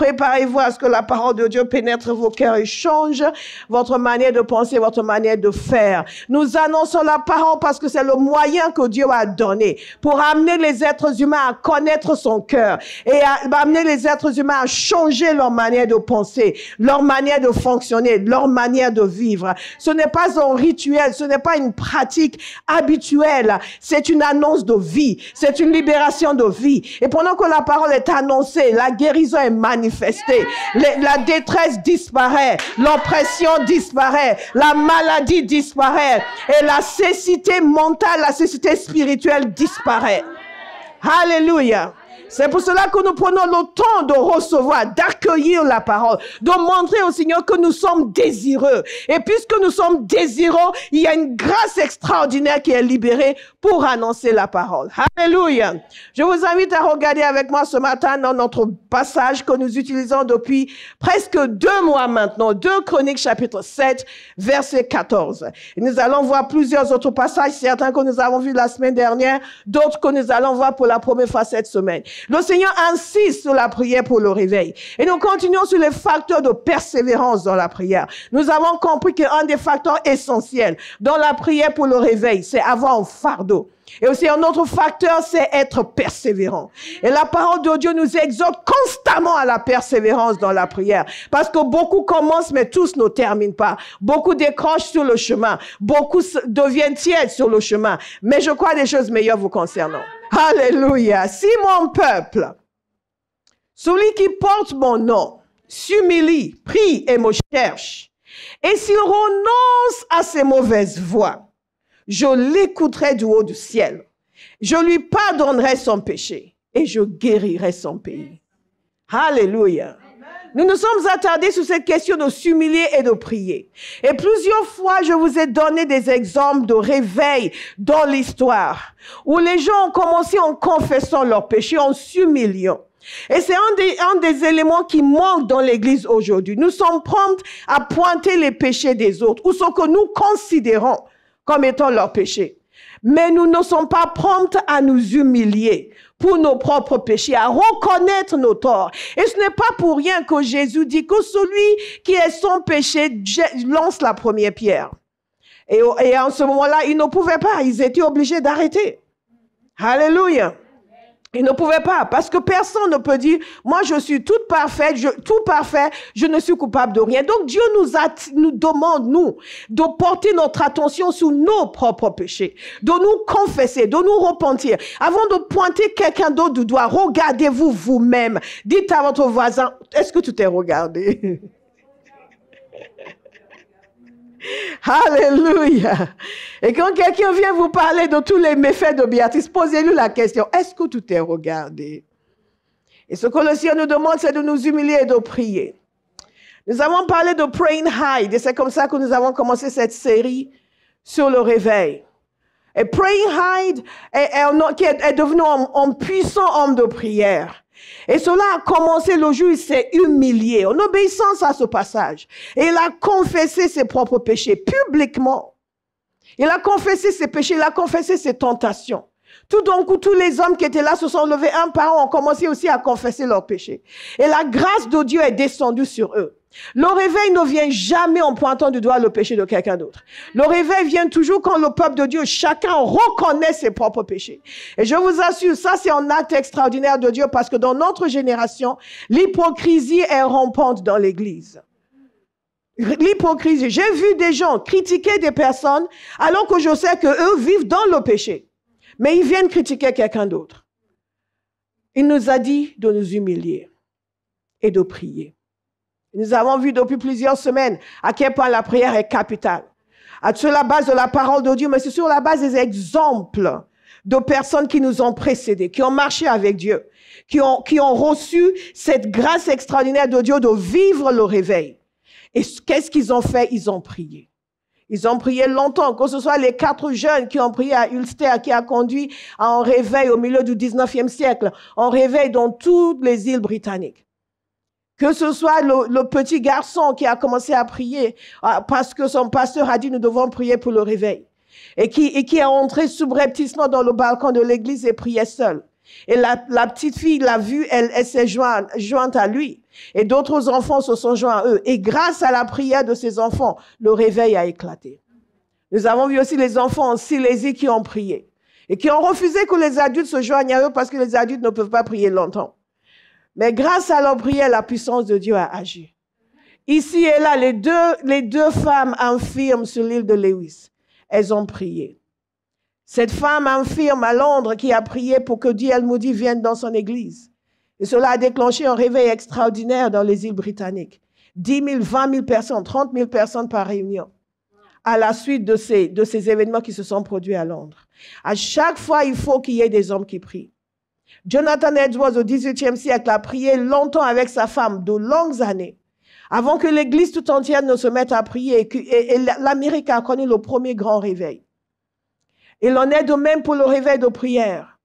préparez-vous à ce que la parole de Dieu pénètre vos cœurs et change votre manière de penser, votre manière de faire. Nous annonçons la parole parce que c'est le moyen que Dieu a donné pour amener les êtres humains à connaître son cœur et à amener les êtres humains à changer leur manière de penser, leur manière de fonctionner, leur manière de vivre. Ce n'est pas un rituel, ce n'est pas une pratique habituelle, c'est une annonce de vie, c'est une libération de vie. Et pendant que la parole est annoncée, la guérison est manifestée, la détresse disparaît, l'oppression disparaît, la maladie disparaît et la cécité mentale, la cécité spirituelle disparaît. Alléluia. C'est pour cela que nous prenons le temps de recevoir, d'accueillir la parole, de montrer au Seigneur que nous sommes désireux. Et puisque nous sommes désireux, il y a une grâce extraordinaire qui est libérée pour annoncer la parole. Alléluia. Je vous invite à regarder avec moi ce matin dans notre passage que nous utilisons depuis presque 2 mois maintenant, 2 Chroniques chapitre 7, verset 14. Et nous allons voir plusieurs autres passages, certains que nous avons vus la semaine dernière, d'autres que nous allons voir pour la première fois cette semaine. Le Seigneur insiste sur la prière pour le réveil. Et nous continuons sur les facteurs de persévérance dans la prière. Nous avons compris qu'un des facteurs essentiels dans la prière pour le réveil, c'est avoir un fardeau. Et aussi un autre facteur, c'est être persévérant. Et la parole de Dieu nous exhorte constamment à la persévérance dans la prière. Parce que beaucoup commencent, mais tous ne terminent pas. Beaucoup décrochent sur le chemin. Beaucoup deviennent tièdes sur le chemin. Mais je crois des choses meilleures vous concernant. Alléluia. Si mon peuple, celui qui porte mon nom, s'humilie, prie et me cherche, et s'il renonce à ses mauvaises voies, je l'écouterai du haut du ciel. Je lui pardonnerai son péché et je guérirai son pays. Alléluia. Nous nous sommes attardés sur cette question de s'humilier et de prier. Et plusieurs fois, je vous ai donné des exemples de réveil dans l'histoire où les gens ont commencé en confessant leurs péchés, en s'humiliant. Et c'est un des éléments qui manque dans l'Église aujourd'hui. Nous sommes prompts à pointer les péchés des autres ou ce que nous considérons comme étant leurs péchés. Mais nous ne sommes pas prompts à nous humilier pour nos propres péchés, à reconnaître nos torts. Et ce n'est pas pour rien que Jésus dit que celui qui est sans péché lance la première pierre. Et en ce moment-là, ils ne pouvaient pas, ils étaient obligés d'arrêter. Alléluia. Ils ne pouvaient pas, parce que personne ne peut dire, moi je suis toute parfaite, tout parfait, je ne suis coupable de rien. Donc Dieu nous demande, nous, de porter notre attention sur nos propres péchés, de nous confesser, de nous repentir. Avant de pointer quelqu'un d'autre du doigt, regardez-vous vous-même. Dites à votre voisin, est-ce que tu t'es regardé? Alléluia. Et quand quelqu'un vient vous parler de tous les méfaits de Béatrice, posez-lui la question, est-ce que tu t'es regardé? Et ce que le Seigneur nous demande, c'est de nous humilier et de prier. Nous avons parlé de Praying Hide, et c'est comme ça que nous avons commencé cette série sur le réveil. Et Praying Hide est devenu un puissant homme de prière. Et cela a commencé le jour où il s'est humilié, en obéissance à ce passage. Et il a confessé ses propres péchés publiquement. Il a confessé ses péchés, il a confessé ses tentations. Tout d'un coup, tous les hommes qui étaient là se sont levés un par un, ont commencé aussi à confesser leurs péchés. Et la grâce de Dieu est descendue sur eux. Le réveil ne vient jamais en pointant du doigt le péché de quelqu'un d'autre. Le réveil vient toujours quand le peuple de Dieu, chacun reconnaît ses propres péchés. Et je vous assure, ça c'est un acte extraordinaire de Dieu parce que dans notre génération, l'hypocrisie est rampante dans l'Église. L'hypocrisie. J'ai vu des gens critiquer des personnes alors que je sais qu'eux vivent dans le péché. Mais ils viennent critiquer quelqu'un d'autre. Il nous a dit de nous humilier et de prier. Nous avons vu depuis plusieurs semaines à quel point la prière est capitale. Sur la base de la parole de Dieu, mais c'est sur la base des exemples de personnes qui nous ont précédés, qui ont marché avec Dieu, qui ont reçu cette grâce extraordinaire de Dieu de vivre le réveil. Et qu'est-ce qu'ils ont fait? Ils ont prié. Ils ont prié longtemps, que ce soit les 4 jeunes qui ont prié à Ulster, qui a conduit à un réveil au milieu du 19e siècle, un réveil dans toutes les îles britanniques. Que ce soit le petit garçon qui a commencé à prier parce que son pasteur a dit nous devons prier pour le réveil. Et qui est entré subrepticement dans le balcon de l'église et priait seul. Et la petite fille l'a vu, elle s'est jointe à lui. Et d'autres enfants se sont joints à eux. Et grâce à la prière de ces enfants, le réveil a éclaté. Nous avons vu aussi les enfants en Silésie qui ont prié. Et qui ont refusé que les adultes se joignent à eux parce que les adultes ne peuvent pas prier longtemps. Mais grâce à leur prière, la puissance de Dieu a agi. Ici et là, les deux femmes infirmes sur l'île de Lewis, elles ont prié. Cette femme infirme à Londres qui a prié pour que D.L. Moody vienne dans son église. Et cela a déclenché un réveil extraordinaire dans les îles britanniques. 10 000, 20 000 personnes, 30 000 personnes par réunion. À la suite de ces événements qui se sont produits à Londres. À chaque fois, il faut qu'il y ait des hommes qui prient. Jonathan Edwards, au XVIIIe siècle, a prié longtemps avec sa femme, de longues années, avant que l'église tout entière ne se mette à prier. Et l'Amérique a connu le premier grand réveil. Il en est de même pour le réveil de prière.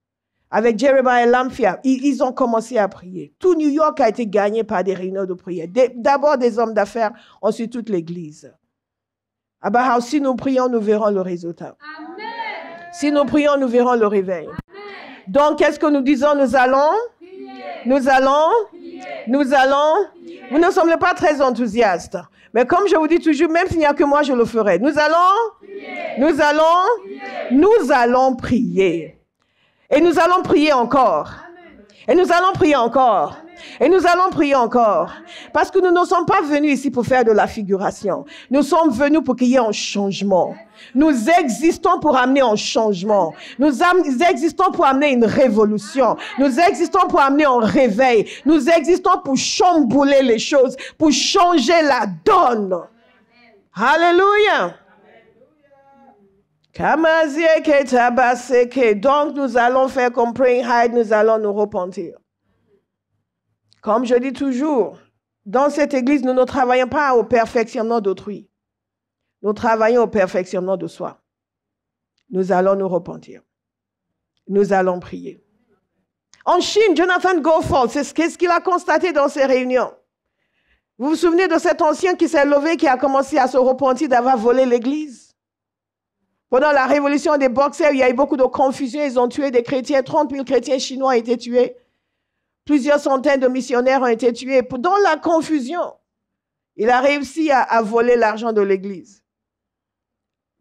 Avec Jeremiah Lamphia, ils ont commencé à prier. Tout New York a été gagné par des réunions de prière. D'abord des hommes d'affaires, ensuite toute l'église. À Bahau, si nous prions, nous verrons le résultat. Amen. Si nous prions, nous verrons le réveil. Amen. Donc, qu'est-ce que nous disons? Nous allons prier. Nous allons prier. Nous allons prier. Vous ne semblez pas très enthousiaste. Mais comme je vous dis toujours, même s'il n'y a que moi, je le ferai. Nous allons prier. Nous allons prier. Nous allons prier. Et nous allons prier encore. Amen. Et nous allons prier encore. Amen. Et nous allons prier encore. Parce que nous ne sommes pas venus ici pour faire de la figuration. Nous sommes venus pour qu'il y ait un changement. Nous existons pour amener un changement. Nous existons pour amener une révolution. Nous existons pour amener un réveil. Nous existons pour chambouler les choses, pour changer la donne. Alléluia. Donc nous allons faire comme Praying Hyde, nous allons nous repentir. Comme je dis toujours, dans cette église, nous ne travaillons pas au perfectionnement d'autrui. Nous travaillons au perfectionnement de soi. Nous allons nous repentir. Nous allons prier. En Chine, Jonathan Goforth, c'est ce qu'il a constaté dans ses réunions. Vous vous souvenez de cet ancien qui s'est levé, qui a commencé à se repentir d'avoir volé l'église? Pendant la révolution des Boxers, il y a eu beaucoup de confusion. Ils ont tué des chrétiens. 30 000 chrétiens chinois ont été tués. Plusieurs centaines de missionnaires ont été tués. Dans la confusion, il a réussi à voler l'argent de l'église.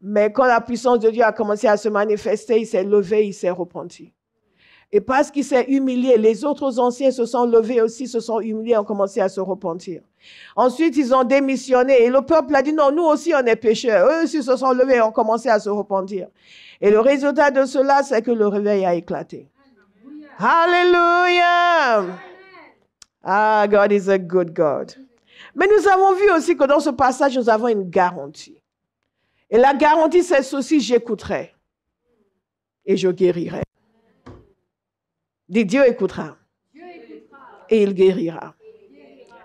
Mais quand la puissance de Dieu a commencé à se manifester, il s'est levé, il s'est repenti. Et parce qu'il s'est humilié, les autres anciens se sont levés aussi, se sont humiliés, ont commencé à se repentir. Ensuite, ils ont démissionné et le peuple a dit non, nous aussi on est pécheurs. Eux aussi se sont levés et ont commencé à se repentir. Et le résultat de cela, c'est que le réveil a éclaté. Alléluia! Ah, God is a good God. Mais nous avons vu aussi que dans ce passage, nous avons une garantie. Et la garantie, c'est ceci, j'écouterai et je guérirai. Dis, Dieu écoutera et il guérira.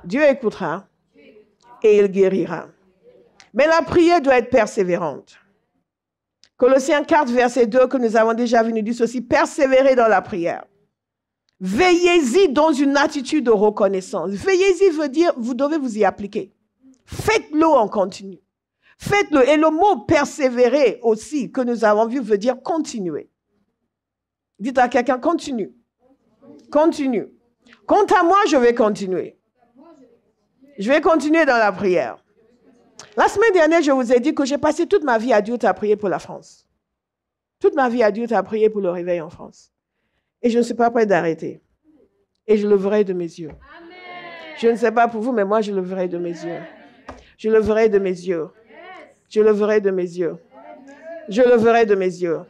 Dieu écoutera et il guérira. Mais la prière doit être persévérante. Colossiens 4, verset 2, que nous avons déjà vu, nous dit ceci, persévérer dans la prière. Veillez-y dans une attitude de reconnaissance. Veillez-y veut dire, vous devez vous y appliquer. Faites-le en continu. Faites-le. Et le mot persévérer aussi, que nous avons vu, veut dire continuer. Dites à quelqu'un, continue. Continue. Quant à moi, je vais continuer. Je vais continuer dans la prière. La semaine dernière, je vous ai dit que j'ai passé toute ma vie adulte à prier pour la France. Toute ma vie adulte à prier pour le réveil en France. Et je ne suis pas prête d'arrêter. Et je le verrai de mes yeux. Amen. Je ne sais pas pour vous, mais moi, je le verrai de mes yeux. Je le verrai de mes yeux. Je le verrai de mes yeux. Je le verrai de mes yeux.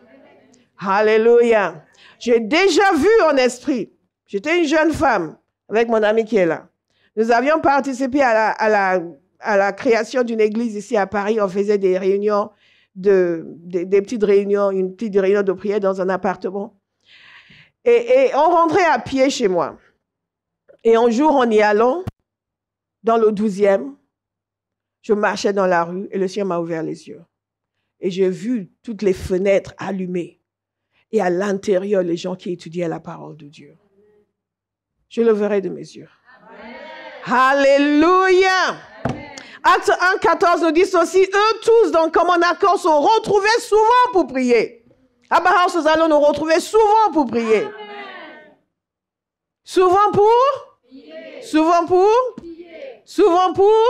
Alléluia. J'ai déjà vu en esprit. J'étais une jeune femme avec mon ami qui est là. Nous avions participé à la création d'une église ici à Paris. On faisait des réunions, des petites réunions, une petite réunion de prière dans un appartement. Et on rentrait à pied chez moi. Et un jour, en y allant, dans le 12e, je marchais dans la rue et le Seigneur m'a ouvert les yeux. Et j'ai vu toutes les fenêtres allumées. Et à l'intérieur, les gens qui étudiaient la parole de Dieu. Je le verrai de mes yeux. Amen. Alléluia. Amen. Acte 1, 14 nous dit ceci. Eux tous, dans commun accord, se retrouvaient souvent pour prier. À Bahau, nous allons nous retrouver souvent pour prier. Amen. Souvent pour? Souvent pour? Souvent pour?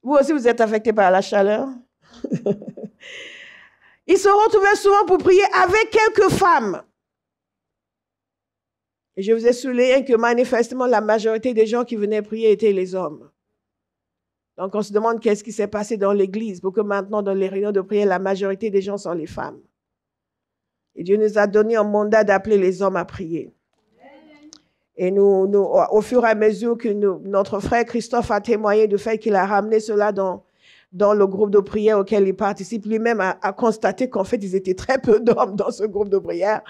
Vous aussi, vous êtes affectés par la chaleur. Ils se retrouvaient souvent pour prier avec quelques femmes. Et je vous ai souligné que manifestement, la majorité des gens qui venaient prier étaient les hommes. Donc, on se demande qu'est-ce qui s'est passé dans l'Église pour que maintenant, dans les réunions de prière, la majorité des gens sont les femmes. Et Dieu nous a donné un mandat d'appeler les hommes à prier. Et nous, au fur et à mesure que notre frère Christophe a témoigné du fait qu'il a ramené cela dans le groupe de prière auquel il participe, lui-même a constaté qu'en fait, ils étaient très peu d'hommes dans ce groupe de prière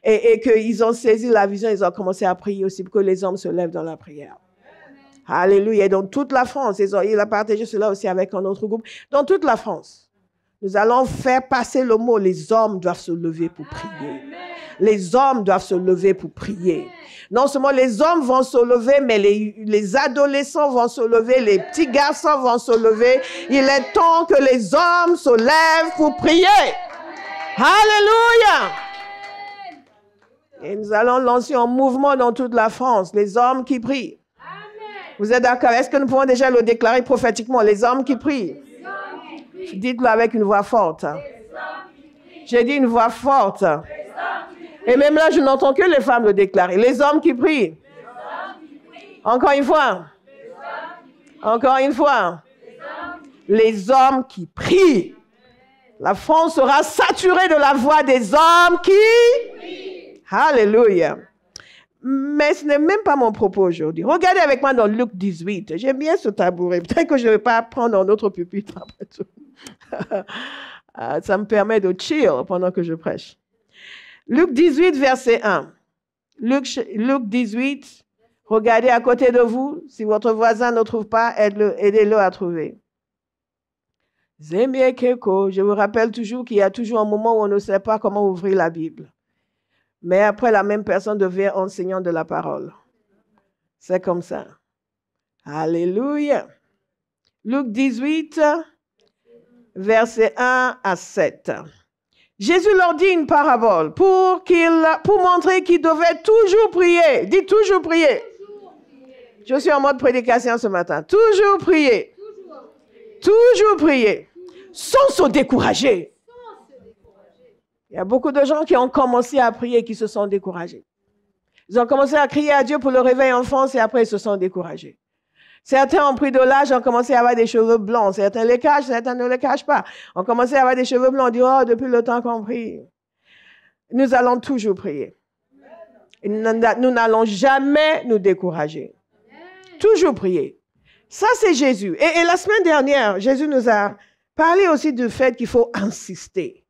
et qu'ils ont saisi la vision, ils ont commencé à prier aussi pour que les hommes se lèvent dans la prière. Alléluia. Et dans toute la France, il a partagé cela aussi avec un autre groupe. Dans toute la France, nous allons faire passer le mot, les hommes doivent se lever pour prier. Les hommes doivent se lever pour prier. Non seulement les hommes vont se lever, mais les adolescents vont se lever, les petits garçons vont se lever. Il est temps que les hommes se lèvent pour prier. Alléluia. Et nous allons lancer un mouvement dans toute la France, les hommes qui prient. Vous êtes d'accord? Est-ce que nous pouvons déjà le déclarer prophétiquement? Les hommes qui prient. Dites-le avec une voix forte. J'ai dit une voix forte. Et même là, je n'entends que les femmes le déclarer. Les hommes qui prient. Encore une fois. Encore une fois. Les hommes qui prient. La France sera saturée de la voix des hommes qui prient. Alléluia. Mais ce n'est même pas mon propos aujourd'hui. Regardez avec moi dans Luc 18. J'aime bien ce tabouret. Peut-être que je ne vais pas prendre un autre pupitre après tout. Ça me permet de chill pendant que je prêche. Luc 18, verset 1. Luc 18, regardez à côté de vous. Si votre voisin ne trouve pas, aidez-le à trouver. Je vous rappelle toujours qu'il y a toujours un moment où on ne sait pas comment ouvrir la Bible. Mais après, la même personne devient enseignant de la parole. C'est comme ça. Alléluia. Luc 18, versets 1 à 7. Jésus leur dit une parabole pour montrer qu'ils devaient toujours prier. Dites toujours prier. Je suis en mode prédication ce matin. Toujours prier. Toujours prier. Sans se décourager. Il y a beaucoup de gens qui ont commencé à prier et qui se sont découragés. Ils ont commencé à crier à Dieu pour le réveil enfance et après ils se sont découragés. Certains ont pris de l'âge, ont commencé à avoir des cheveux blancs. Certains les cachent, certains ne les cachent pas. On commencé à avoir des cheveux blancs. On dit, oh, depuis le temps qu'on prie. Nous allons toujours prier. Et nous n'allons jamais nous décourager. Toujours prier. Ça, c'est Jésus. Et la semaine dernière, Jésus nous a parlé aussi du fait qu'il faut insister.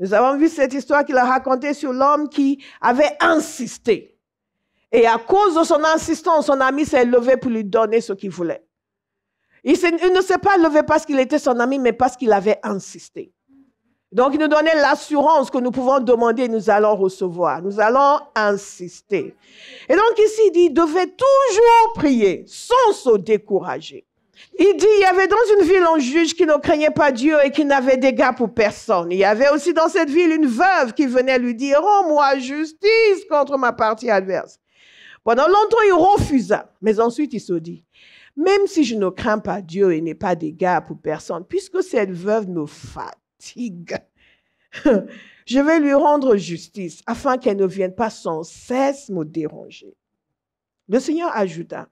Nous avons vu cette histoire qu'il a racontée sur l'homme qui avait insisté. Et à cause de son insistance, son ami s'est levé pour lui donner ce qu'il voulait. Il ne s'est pas levé parce qu'il était son ami, mais parce qu'il avait insisté. Donc, il nous donnait l'assurance que nous pouvons demander et nous allons recevoir. Nous allons insister. Et donc, ici, il dit, il devait toujours prier sans se décourager. Il dit, il y avait dans une ville un juge qui ne craignait pas Dieu et qui n'avait d'égard pour personne. Il y avait aussi dans cette ville une veuve qui venait lui dire, rends-moi justice contre ma partie adverse. Pendant longtemps, il refusa. Mais ensuite, il se dit, même si je ne crains pas Dieu et n'ai pas d'égard pour personne, puisque cette veuve me fatigue, je vais lui rendre justice afin qu'elle ne vienne pas sans cesse me déranger. Le Seigneur ajouta,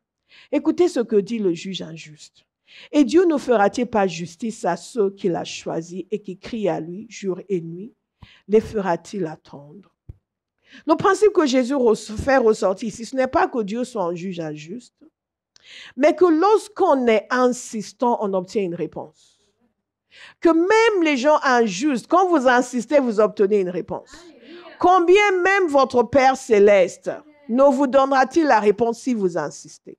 écoutez ce que dit le juge injuste. Et Dieu ne fera-t-il pas justice à ceux qu'il a choisis et qui crient à lui jour et nuit? Les fera-t-il attendre? Le principe que Jésus fait ressortir ici, ce n'est pas que Dieu soit un juge injuste, mais que lorsqu'on est insistant, on obtient une réponse. Que même les gens injustes, quand vous insistez, vous obtenez une réponse. Combien même votre Père céleste ne vous donnera-t-il la réponse si vous insistez?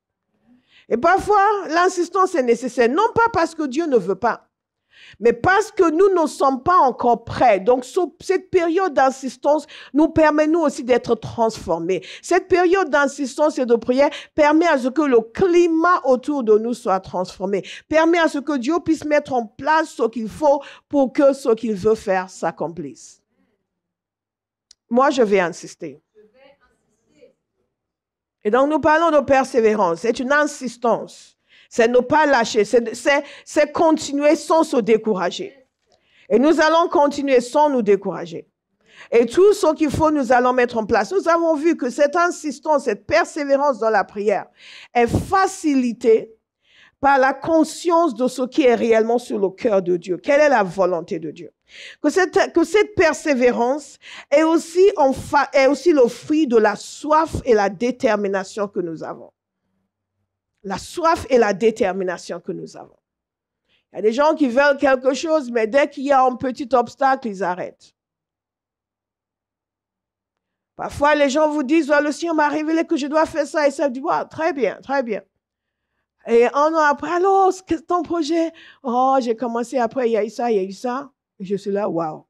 Et parfois, l'insistance est nécessaire, non pas parce que Dieu ne veut pas, mais parce que nous ne sommes pas encore prêts. Donc, cette période d'insistance nous permet, nous aussi, d'être transformés. Cette période d'insistance et de prière permet à ce que le climat autour de nous soit transformé. Permet à ce que Dieu puisse mettre en place ce qu'il faut pour que ce qu'il veut faire s'accomplisse. Moi, je vais insister. Et donc, nous parlons de persévérance. C'est une insistance. C'est ne pas lâcher. C'est continuer sans se décourager. Et nous allons continuer sans nous décourager. Et tout ce qu'il faut, nous allons mettre en place. Nous avons vu que cette insistance, cette persévérance dans la prière est facilitée par la conscience de ce qui est réellement sur le cœur de Dieu. Quelle est la volonté de Dieu? Que cette persévérance est aussi le fruit de la soif et la détermination que nous avons. La soif et la détermination que nous avons. Il y a des gens qui veulent quelque chose, mais dès qu'il y a un petit obstacle, ils arrêtent. Parfois, les gens vous disent, oh, le Seigneur m'a révélé que je dois faire ça, et ça dit, wow, très bien, très bien. Et un an après, alors, qu'est-ce que ton projet? Oh, j'ai commencé après, il y a eu ça, il y a eu ça. Et je suis là, wow.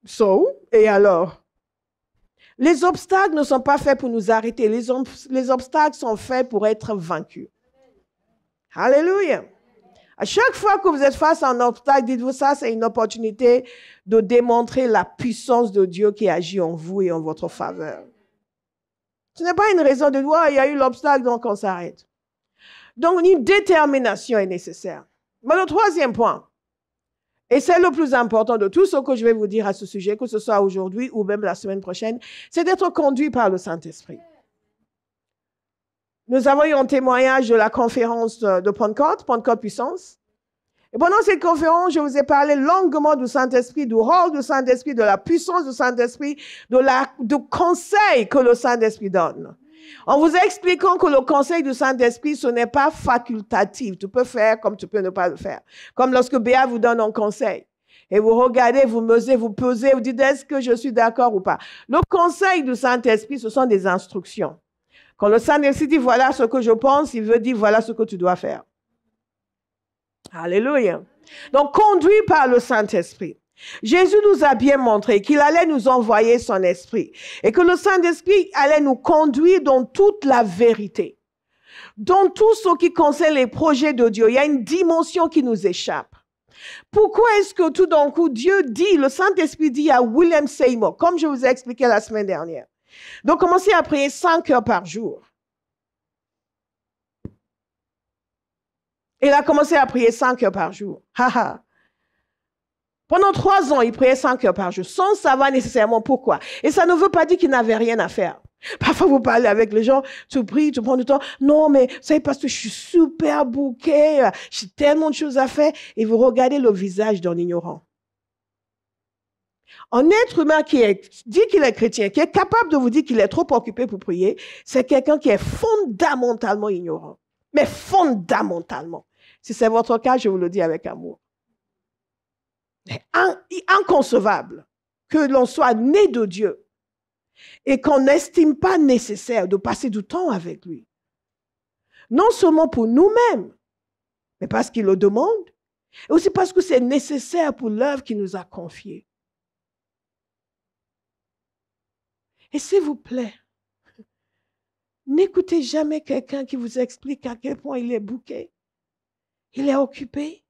So, et alors? Les obstacles ne sont pas faits pour nous arrêter. Les obstacles sont faits pour être vaincus. Alléluia. À chaque fois que vous êtes face à un obstacle, dites-vous ça, c'est une opportunité de démontrer la puissance de Dieu qui agit en vous et en votre faveur. Ce n'est pas une raison de dire, oh, il y a eu l'obstacle, donc on s'arrête. Donc, une détermination est nécessaire. Mais le troisième point, et c'est le plus important de tout ce que je vais vous dire à ce sujet, que ce soit aujourd'hui ou même la semaine prochaine, c'est d'être conduit par le Saint-Esprit. Nous avons eu un témoignage de la conférence de Pentecôte, Pentecôte Puissance. Et pendant cette conférence, je vous ai parlé longuement du Saint-Esprit, du rôle du Saint-Esprit, de la puissance du Saint-Esprit, du conseil que le Saint-Esprit donne. En vous expliquant que le conseil du Saint-Esprit, ce n'est pas facultatif. Tu peux faire comme tu peux ne pas le faire. Comme lorsque Béa vous donne un conseil. Et vous regardez, vous mesez, vous pesez, vous dites, est-ce que je suis d'accord ou pas? Le conseil du Saint-Esprit, ce sont des instructions. Quand le Saint-Esprit dit, voilà ce que je pense, il veut dire, voilà ce que tu dois faire. Alléluia. Donc, conduit par le Saint-Esprit. Jésus nous a bien montré qu'il allait nous envoyer son esprit et que le Saint-Esprit allait nous conduire dans toute la vérité. Dans tout ce qui concerne les projets de Dieu, il y a une dimension qui nous échappe. Pourquoi est-ce que tout d'un coup, Dieu dit, le Saint-Esprit dit à William Seymour, comme je vous ai expliqué la semaine dernière, donc commencez à prier 5 heures par jour. Il a commencé à prier 5 heures par jour. Pendant 3 ans, il priait 5 heures par jour, sans savoir nécessairement pourquoi. Et ça ne veut pas dire qu'il n'avait rien à faire. Parfois, vous parlez avec les gens, tu pries, tu prends du temps. Non, mais vous savez, parce que je suis super bouquet, j'ai tellement de choses à faire. Et vous regardez le visage d'un ignorant. Un être humain qui dit qu'il est chrétien, qui est capable de vous dire qu'il est trop occupé pour prier, c'est quelqu'un qui est fondamentalement ignorant. Mais fondamentalement. Si c'est votre cas, je vous le dis avec amour. Inconcevable que l'on soit né de Dieu et qu'on n'estime pas nécessaire de passer du temps avec lui. Non seulement pour nous-mêmes, mais parce qu'il le demande, et aussi parce que c'est nécessaire pour l'œuvre qu'il nous a confiée. Et s'il vous plaît, n'écoutez jamais quelqu'un qui vous explique à quel point il est bouqué. Il est occupé.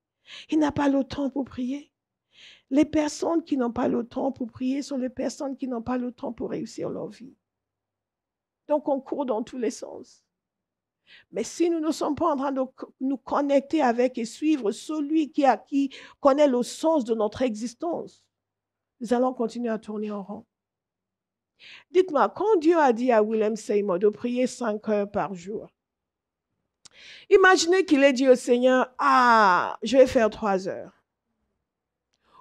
Il n'a pas le temps pour prier. Les personnes qui n'ont pas le temps pour prier sont les personnes qui n'ont pas le temps pour réussir leur vie. Donc, on court dans tous les sens. Mais si nous ne sommes pas en train de nous connecter avec et suivre celui qui connaît le sens de notre existence, nous allons continuer à tourner en rond. Dites-moi, quand Dieu a dit à William Seymour de prier 5 heures par jour, imaginez qu'il ait dit au Seigneur, je vais faire 3 heures.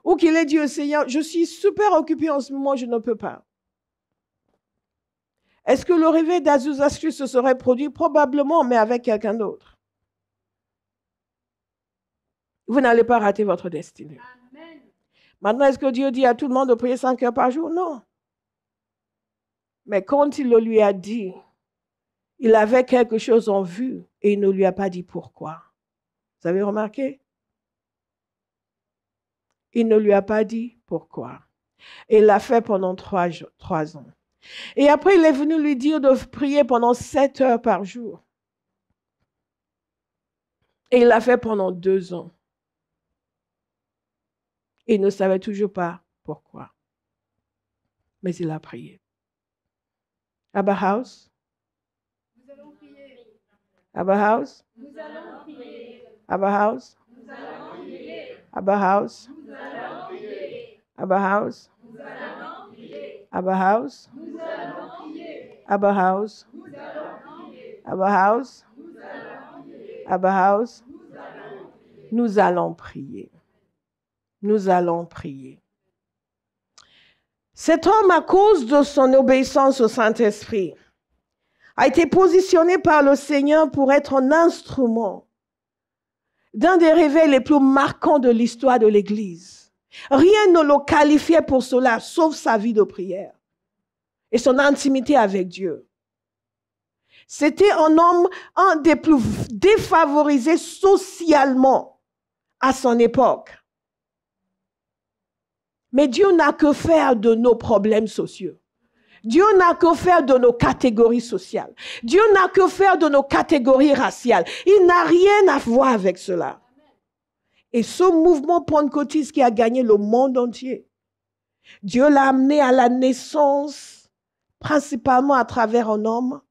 Ou qu'il ait dit au Seigneur, je suis super occupé en ce moment, je ne peux pas. Est-ce que le réveil d'Azusa se serait produit? Probablement, mais avec quelqu'un d'autre. Vous n'allez pas rater votre destinée. Amen. Maintenant, est-ce que Dieu dit à tout le monde de prier 5 heures par jour? Non. Mais quand il le lui a dit, il avait quelque chose en vue et il ne lui a pas dit pourquoi. Vous avez remarqué? Il ne lui a pas dit pourquoi. Et il l'a fait pendant 3 ans. Et après, il est venu lui dire de prier pendant 7 heures par jour. Et il l'a fait pendant 2 ans. Il ne savait toujours pas pourquoi. Mais il a prié. Abba House, Abba House? Nous allons prier. Abba House? Nous allons prier. Abba House? Nous allons prier. Abba House? Nous allons prier. Abba House? Nous allons prier. Abba House? Nous allons prier. Abba House? Nous allons prier. Abba House? Nous allons prier. Nous allons prier. Nous allons prier. Cet homme, à cause de son obéissance au Saint-Esprit, a été positionné par le Seigneur pour être un instrument d'un des réveils les plus marquants de l'histoire de l'Église. Rien ne le qualifiait pour cela, sauf sa vie de prière et son intimité avec Dieu. C'était un homme, un des plus défavorisés socialement à son époque. Mais Dieu n'a que faire de nos problèmes sociaux. Dieu n'a que faire de nos catégories sociales. Dieu n'a que faire de nos catégories raciales. Il n'a rien à voir avec cela. Et ce mouvement pentecôtiste qui a gagné le monde entier, Dieu l'a amené à la naissance, principalement à travers un homme.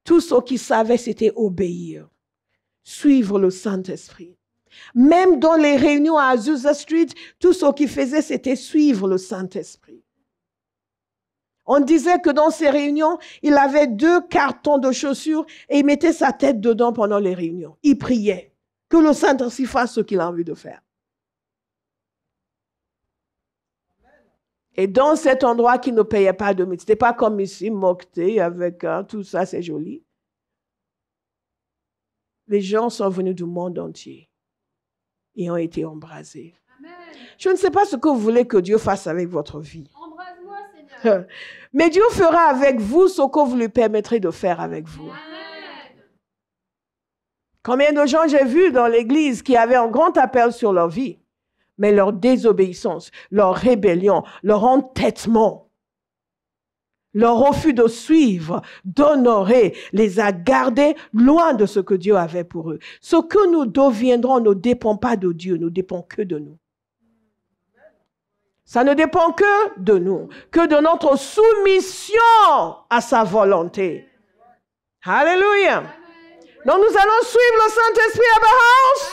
Tout ce qu'il savait, c'était obéir, suivre le Saint-Esprit. Même dans les réunions à Azusa Street, tout ce qu'il faisait, c'était suivre le Saint-Esprit. On disait que dans ces réunions, il avait 2 cartons de chaussures et il mettait sa tête dedans pendant les réunions. Il priait que le Saint-Esprit fasse ce qu'il a envie de faire. Et dans cet endroit qui ne payait pas de mille, ce n'était pas comme ici, Mocté, avec tout ça, c'est joli. Les gens sont venus du monde entier et ont été embrasés. Amen. Je ne sais pas ce que vous voulez que Dieu fasse avec votre vie. Embrase-moi, Seigneur. Mais Dieu fera avec vous ce que vous lui permettrez de faire avec vous. Amen. Combien de gens j'ai vu dans l'église qui avaient un grand appel sur leur vie, mais leur désobéissance, leur rébellion, leur entêtement, leur refus de suivre, d'honorer, les a gardés loin de ce que Dieu avait pour eux. Ce que nous deviendrons ne dépend pas de Dieu, ne dépend que de nous. Ça ne dépend que de nous, que de notre soumission à sa volonté. Alléluia. Donc nous allons suivre le Saint-Esprit à Abba House.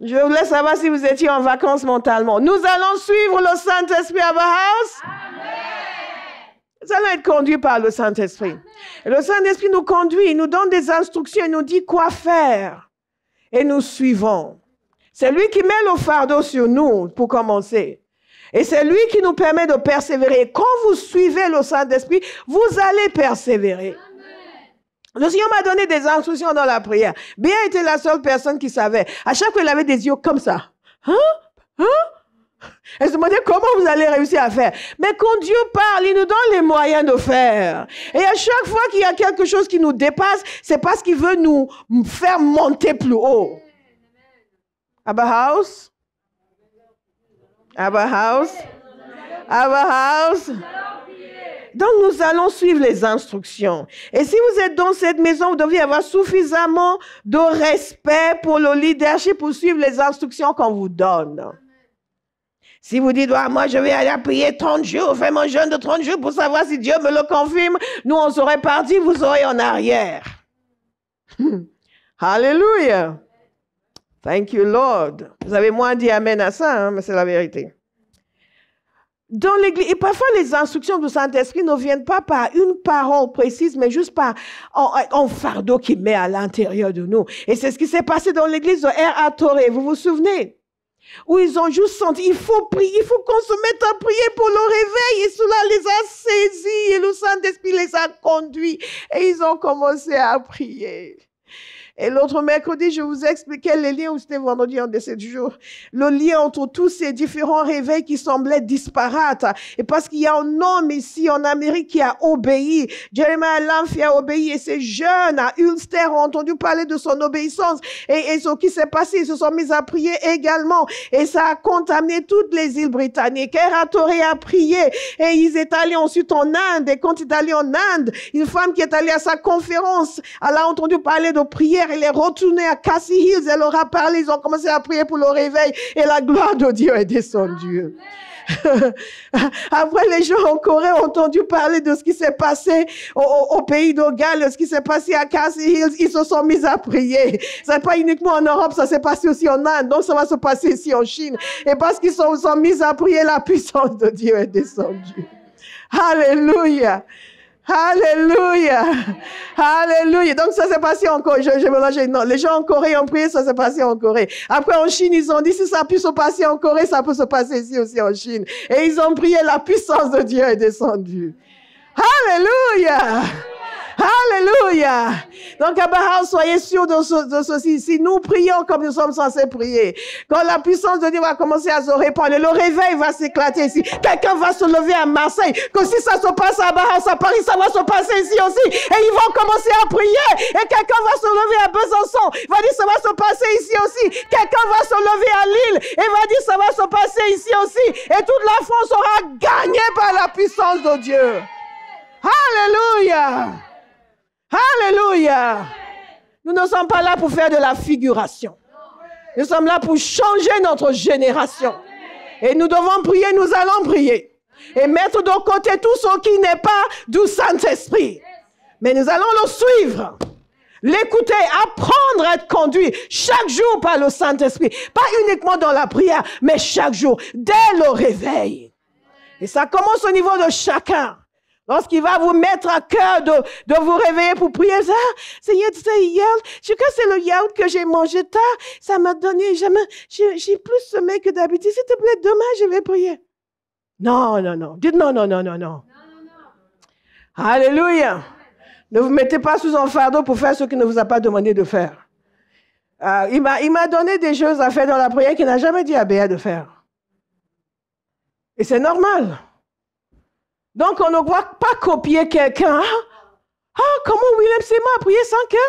Je voulais savoir si vous étiez en vacances mentalement. Nous allons suivre le Saint-Esprit à Abba House. Nous allons être conduits par le Saint-Esprit. Et le Saint-Esprit nous conduit, il nous donne des instructions, il nous dit quoi faire. Et nous suivons. C'est lui qui met le fardeau sur nous, pour commencer. Et c'est lui qui nous permet de persévérer. Quand vous suivez le Saint-Esprit, vous allez persévérer. Le Seigneur m'a donné des instructions dans la prière. Bien était la seule personne qui savait. À chaque fois, il avait des yeux comme ça. Elle se demandait comment vous allez réussir à faire. Mais quand Dieu parle, il nous donne les moyens de faire. Et à chaque fois qu'il y a quelque chose qui nous dépasse, c'est parce qu'il veut nous faire monter plus haut. Abba House? Abba House? Abba House? Donc, nous allons suivre les instructions. Et si vous êtes dans cette maison, vous devez avoir suffisamment de respect pour le leadership pour suivre les instructions qu'on vous donne. Si vous dites, ah, moi, je vais aller prier 30 jours, faire mon jeûne de 30 jours pour savoir si Dieu me le confirme, nous, on serait partis, vous serez en arrière. Alléluia. Thank you, Lord. Vous avez moins dit amen à ça, hein, mais c'est la vérité. Dans l'Église, et parfois les instructions du Saint-Esprit ne viennent pas par une parole précise, mais juste par un fardeau qu'il met à l'intérieur de nous. Et c'est ce qui s'est passé dans l'Église de R.A. vous vous souvenez? Où ils ont juste senti, il faut prier, il faut qu'on se mette à prier pour le réveil. Et cela les a saisis et le Saint-Esprit les a conduits. Et ils ont commencé à prier. Et l'autre mercredi, je vous ai expliqué les liens, ou c'était vendredi, un de ces jours, le lien entre tous ces différents réveils qui semblaient disparates. Et parce qu'il y a un homme ici en Amérique qui a obéi, Jeremiah Lamb a obéi, et ces jeunes à Ulster ont entendu parler de son obéissance. Et ce qui s'est passé, ils se sont mis à prier également. Et ça a contaminé toutes les îles britanniques. R.A. a prié, et ils étaient allés ensuite en Inde. Et quand ils étaient allés en Inde, une femme qui est allée à sa conférence, elle a entendu parler de prière. prière. Elle est retournée à Cassie Hills. Elle leur a parlé. Ils ont commencé à prier pour le réveil. Et la gloire de Dieu est descendue. Après, les gens en Corée ont entendu parler de ce qui s'est passé au pays de Galles, ce qui s'est passé à Cassie Hills. Ils se sont mis à prier. Ce n'est pas uniquement en Europe, ça s'est passé aussi en Inde. Donc, ça va se passer ici en Chine. Et parce qu'ils sont mis à prier, la puissance de Dieu est descendue. Alléluia. Alléluia. Alléluia. Donc, ça s'est passé en Corée. J'ai mélangé. Non, les gens en Corée ont prié, ça s'est passé en Corée. Après, en Chine, ils ont dit, si ça peut se passer en Corée, ça peut se passer ici aussi en Chine. Et ils ont prié, la puissance de Dieu est descendue. Alléluia. Alléluia. Donc, Abraham, soyez sûrs de ceci. Si nous prions comme nous sommes censés prier, quand la puissance de Dieu va commencer à se répandre, le réveil va s'éclater ici. Quelqu'un va se lever à Marseille. Que si ça se passe à Bahas, à Paris, ça va se passer ici aussi. Et ils vont commencer à prier. Et quelqu'un va se lever à Besançon. Il va dire, ça va se passer ici aussi. Quelqu'un va se lever à Lille. Et va dire, ça va se passer ici aussi. Et toute la France sera gagnée par la puissance de Dieu. Alléluia. Alléluia. Nous ne sommes pas là pour faire de la figuration. Nous sommes là pour changer notre génération. Et nous devons prier, nous allons prier. Et mettre de côté tout ce qui n'est pas du Saint-Esprit. Mais nous allons le suivre. L'écouter, apprendre à être conduit chaque jour par le Saint-Esprit. Pas uniquement dans la prière, mais chaque jour, dès le réveil. Et ça commence au niveau de chacun. Lorsqu'il va vous mettre à cœur de vous réveiller pour prier, ça, Seigneur, tu sais, hier, je crois que c'est le yaourt que j'ai mangé tard, ça m'a donné, j'ai plus sommeil que d'habitude. S'il te plaît, demain, je vais prier. Non, non, non. Dites non, non, non, non, non. Alléluia. Ne vous mettez pas sous un fardeau pour faire ce qu'il ne vous a pas demandé de faire. Il m'a donné des choses à faire dans la prière qu'il n'a jamais dit à Béa de faire. Et c'est normal. Donc, on ne doit pas copier quelqu'un. Comment William Seymour a prié sans cœur?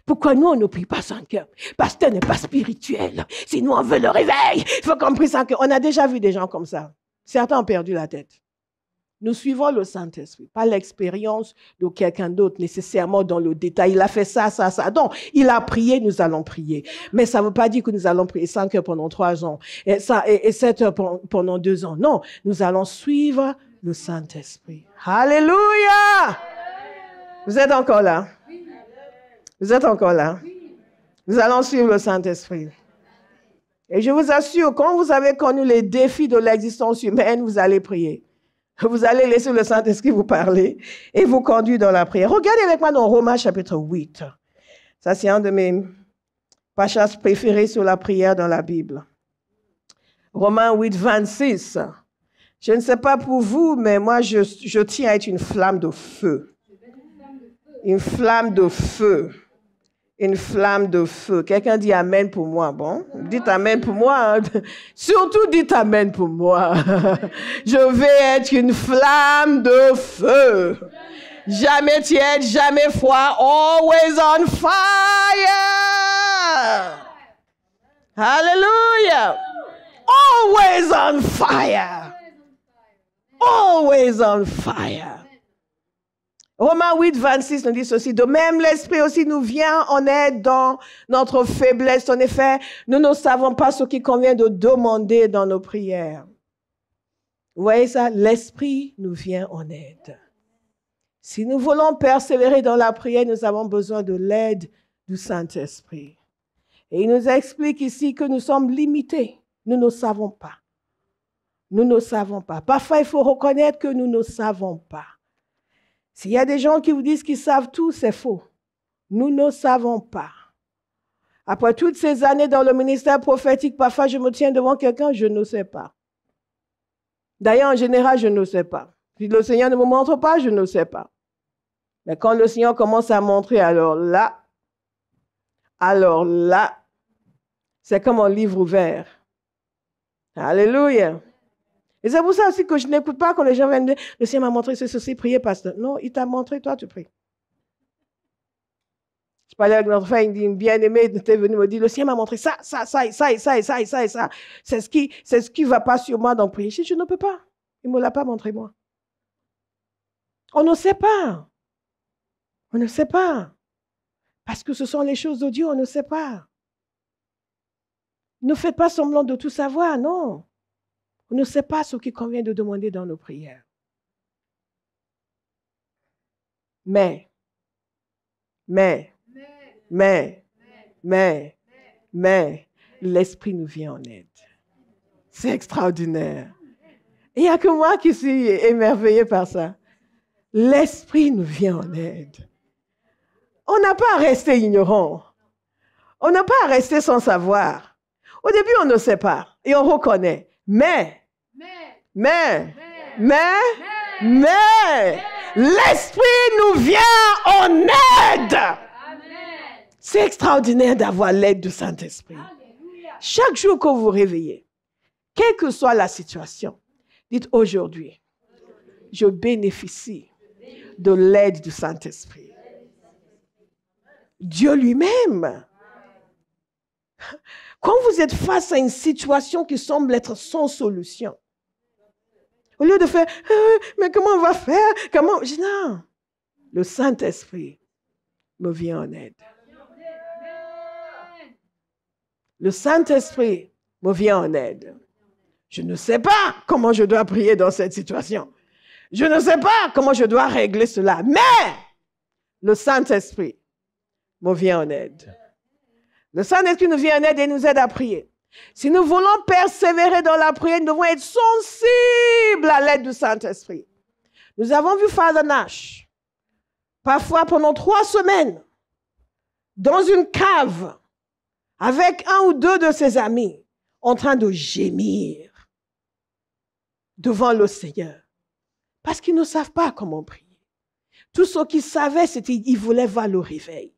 Pourquoi nous, on ne prie pas sans cœur? Pasteur n'est pas spirituel. Si nous, on veut le réveil, il faut qu'on prie sans cœur. On a déjà vu des gens comme ça. Certains ont perdu la tête. Nous suivons le Saint-Esprit, pas l'expérience de quelqu'un d'autre nécessairement dans le détail. Il a fait ça, ça, ça. Donc, il a prié, nous allons prier. Mais ça ne veut pas dire que nous allons prier 5 heures pendant 3 ans et 7 heures pendant 2 ans. Non, nous allons suivre le Saint-Esprit. Alléluia! Vous êtes encore là? Vous êtes encore là? Nous allons suivre le Saint-Esprit. Et je vous assure, quand vous avez connu les défis de l'existence humaine, vous allez prier. Vous allez laisser le Saint-Esprit vous parler et vous conduire dans la prière. Regardez avec moi dans Romains chapitre 8. Ça, c'est un de mes passages préférés sur la prière dans la Bible. Romains 8, 26. Je ne sais pas pour vous, mais moi, je tiens à être une flamme de feu. Une flamme de feu. Une flamme de feu. Quelqu'un dit Amen pour moi. Bon, dites Amen pour moi. Hein. Surtout dites Amen pour moi. Je vais être une flamme de feu. Jamais tiède, jamais froid. Always on fire. Hallelujah. Always on fire. Always on fire. Romains 8, 26 nous dit ceci. De même, l'Esprit aussi nous vient en aide dans notre faiblesse. En effet, nous ne savons pas ce qu'il convient de demander dans nos prières. Vous voyez ça? L'Esprit nous vient en aide. Si nous voulons persévérer dans la prière, nous avons besoin de l'aide du Saint-Esprit. Et il nous explique ici que nous sommes limités. Nous ne savons pas. Nous ne savons pas. Parfois, il faut reconnaître que nous ne savons pas. S'il y a des gens qui vous disent qu'ils savent tout, c'est faux. Nous ne savons pas. Après toutes ces années dans le ministère prophétique, parfois je me tiens devant quelqu'un, je ne sais pas. D'ailleurs, en général, je ne sais pas. Si le Seigneur ne me montre pas, je ne sais pas. Mais quand le Seigneur commence à montrer, alors là, c'est comme un livre ouvert. Alléluia. Et c'est pour ça aussi que je n'écoute pas quand les gens viennent dire, le Seigneur m'a montré ceci, priez, pasteur. Non, il t'a montré, toi, tu pries. Je parlais avec notre frère, il dit, une bien-aimée était venue me dire, le Seigneur m'a montré ça. C'est ce qui va pas sur moi, donc prier. Je ne peux pas. Il ne me l'a pas montré, moi. On ne sait pas. On ne sait pas. Parce que ce sont les choses de Dieu, on ne sait pas. Ne faites pas semblant de tout savoir, non. On ne sait pas ce qu'il convient de demander dans nos prières. Mais, l'Esprit nous vient en aide. C'est extraordinaire. Il n'y a que moi qui suis émerveillée par ça. L'Esprit nous vient en aide. On n'a pas à rester ignorant. On n'a pas à rester sans savoir. Au début, on ne sait pas et on reconnaît. Mais, l'Esprit nous vient en aide. C'est extraordinaire d'avoir l'aide du Saint-Esprit. Chaque jour que vous vous réveillez, quelle que soit la situation, dites aujourd'hui, je bénéficie de l'aide du Saint-Esprit. Dieu lui-même. Quand vous êtes face à une situation qui semble être sans solution, au lieu de faire, mais comment on va faire? Comment? Je dis, non, le Saint-Esprit me vient en aide. Le Saint-Esprit me vient en aide. Je ne sais pas comment je dois prier dans cette situation. Je ne sais pas comment je dois régler cela. Mais le Saint-Esprit me vient en aide. Le Saint-Esprit nous vient en aide et nous aide à prier. Si nous voulons persévérer dans la prière, nous devons être sensibles à l'aide du Saint-Esprit. Nous avons vu Father Nash, parfois pendant 3 semaines, dans une cave, avec 1 ou 2 de ses amis, en train de gémir devant le Seigneur. Parce qu'ils ne savent pas comment prier. Tout ce qu'ils savaient, c'était qu'ils voulaient voir le réveil.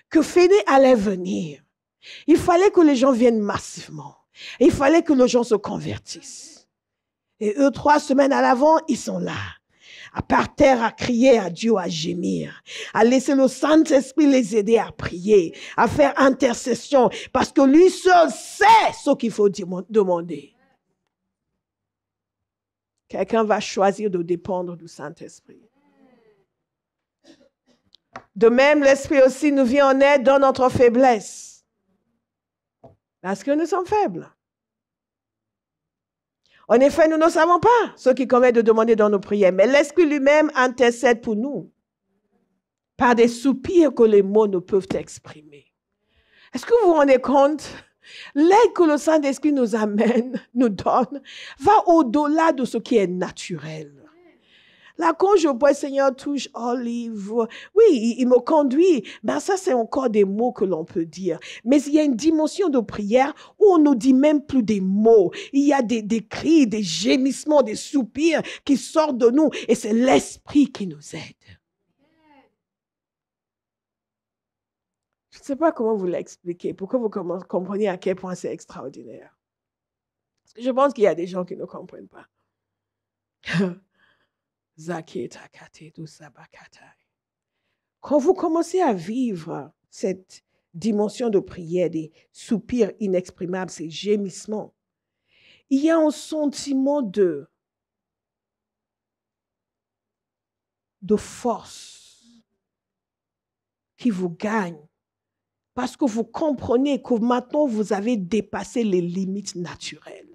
Que Féné allait venir. Il fallait que les gens viennent massivement. Il fallait que les gens se convertissent. Et eux, 3 semaines à l'avant, ils sont là. À par terre, à crier à Dieu, à gémir, à laisser le Saint-Esprit les aider à prier, à faire intercession, parce que lui seul sait ce qu'il faut demander. Quelqu'un va choisir de dépendre du Saint-Esprit. De même, l'Esprit aussi nous vient en aide dans notre faiblesse. Parce que nous sommes faibles. En effet, nous ne savons pas ce qu'il convient de demander dans nos prières, mais l'Esprit lui-même intercède pour nous par des soupirs que les mots ne peuvent exprimer. Est-ce que vous vous rendez compte? L'aide que le Saint-Esprit nous amène, nous donne, va au-delà de ce qui est naturel. Là, quand je vois, Seigneur, touche Olive, oui, il me conduit. Ben, ça, c'est encore des mots que l'on peut dire. Mais il y a une dimension de prière où on ne dit même plus des mots. Il y a des cris, des gémissements, des soupirs qui sortent de nous. Et c'est l'Esprit qui nous aide. Je ne sais pas comment vous l'expliquer, pour que vous compreniez à quel point c'est extraordinaire. Parce que je pense qu'il y a des gens qui ne comprennent pas. Quand vous commencez à vivre cette dimension de prière, des soupirs inexprimables, ces gémissements, il y a un sentiment de force qui vous gagne parce que vous comprenez que maintenant vous avez dépassé les limites naturelles.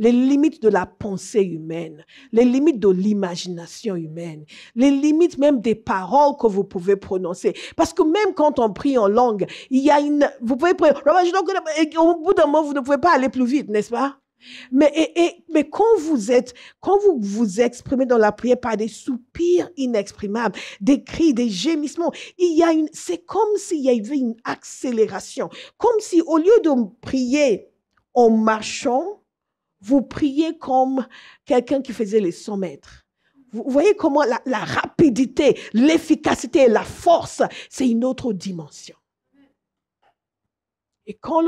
Les limites de la pensée humaine, les limites de l'imagination humaine, les limites même des paroles que vous pouvez prononcer. Parce que même quand on prie en langue, il y a vous pouvez prier, au bout d'un moment, vous ne pouvez pas aller plus vite, n'est-ce pas? Mais quand vous vous exprimez dans la prière par des soupirs inexprimables, des cris, des gémissements, c'est comme s'il y avait une accélération. Comme si au lieu de prier en marchant, vous priez comme quelqu'un qui faisait les 100 mètres. Vous voyez comment la rapidité, l'efficacité et la force, c'est une autre dimension. Et quand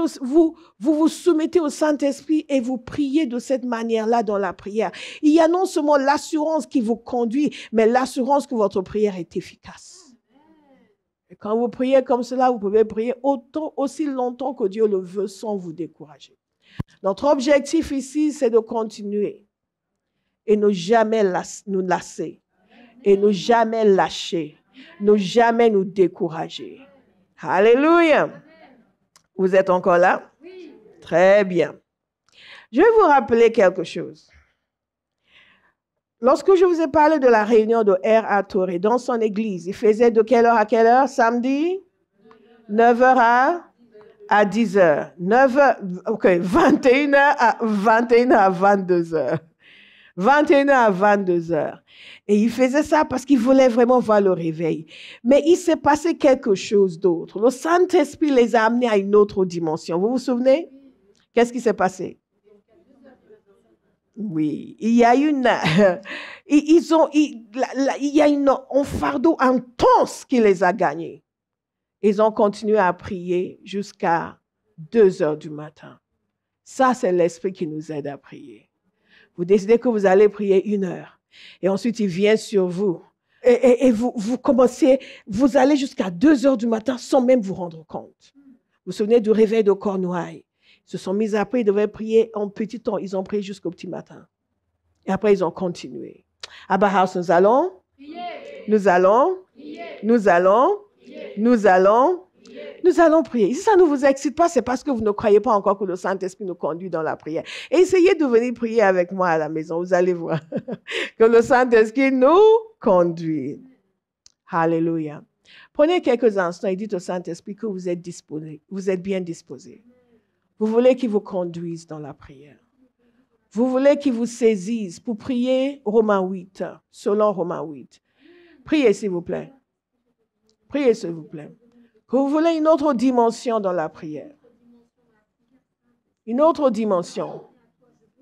vous soumettez au Saint-Esprit et vous priez de cette manière-là dans la prière, il y a non seulement l'assurance qui vous conduit, mais l'assurance que votre prière est efficace. Et quand vous priez comme cela, vous pouvez prier aussi longtemps que Dieu le veut sans vous décourager. Notre objectif ici, c'est de continuer et ne jamais nous lasser et ne jamais lâcher Ne jamais nous décourager. Alléluia. Vous êtes encore là? Oui. Très bien. Je vais vous rappeler quelque chose. Lorsque je vous ai parlé de la réunion de R.A. Torrey dans son église, il faisait de quelle heure à quelle heure? Samedi? 9h à 10h. 21h à 22h. 21h à 22h. Et il faisait ça parce qu'il voulait vraiment voir le réveil. Mais il s'est passé quelque chose d'autre. Le Saint-Esprit les a amenés à une autre dimension. Vous vous souvenez? Qu'est-ce qui s'est passé? Oui, il y a un fardeau intense qui les a gagnés. Ils ont continué à prier jusqu'à 2h du matin. Ça, c'est l'Esprit qui nous aide à prier. Vous décidez que vous allez prier 1 heure. Et ensuite, il vient sur vous. Et vous commencez, vous allez jusqu'à 2h du matin sans même vous rendre compte. Vous vous souvenez du réveil de Cornouailles? Ils se sont mis après, ils devaient prier en petit temps. Ils ont prié jusqu'au petit matin. Et après, ils ont continué. À Bauhaus, nous allons, nous allons prier. Si ça ne vous excite pas, c'est parce que vous ne croyez pas encore que le Saint-Esprit nous conduit dans la prière. Et essayez de venir prier avec moi à la maison. Vous allez voir que le Saint-Esprit nous conduit. Alléluia. Prenez quelques instants et dites au Saint-Esprit que vous êtes disposé, vous êtes bien disposé. Vous voulez qu'il vous conduise dans la prière. Vous voulez qu'il vous saisisse pour prier Romains 8, selon Romains 8. Priez, s'il vous plaît. Priez, s'il vous plaît. Que vous voulez une autre dimension dans la prière. Une autre dimension.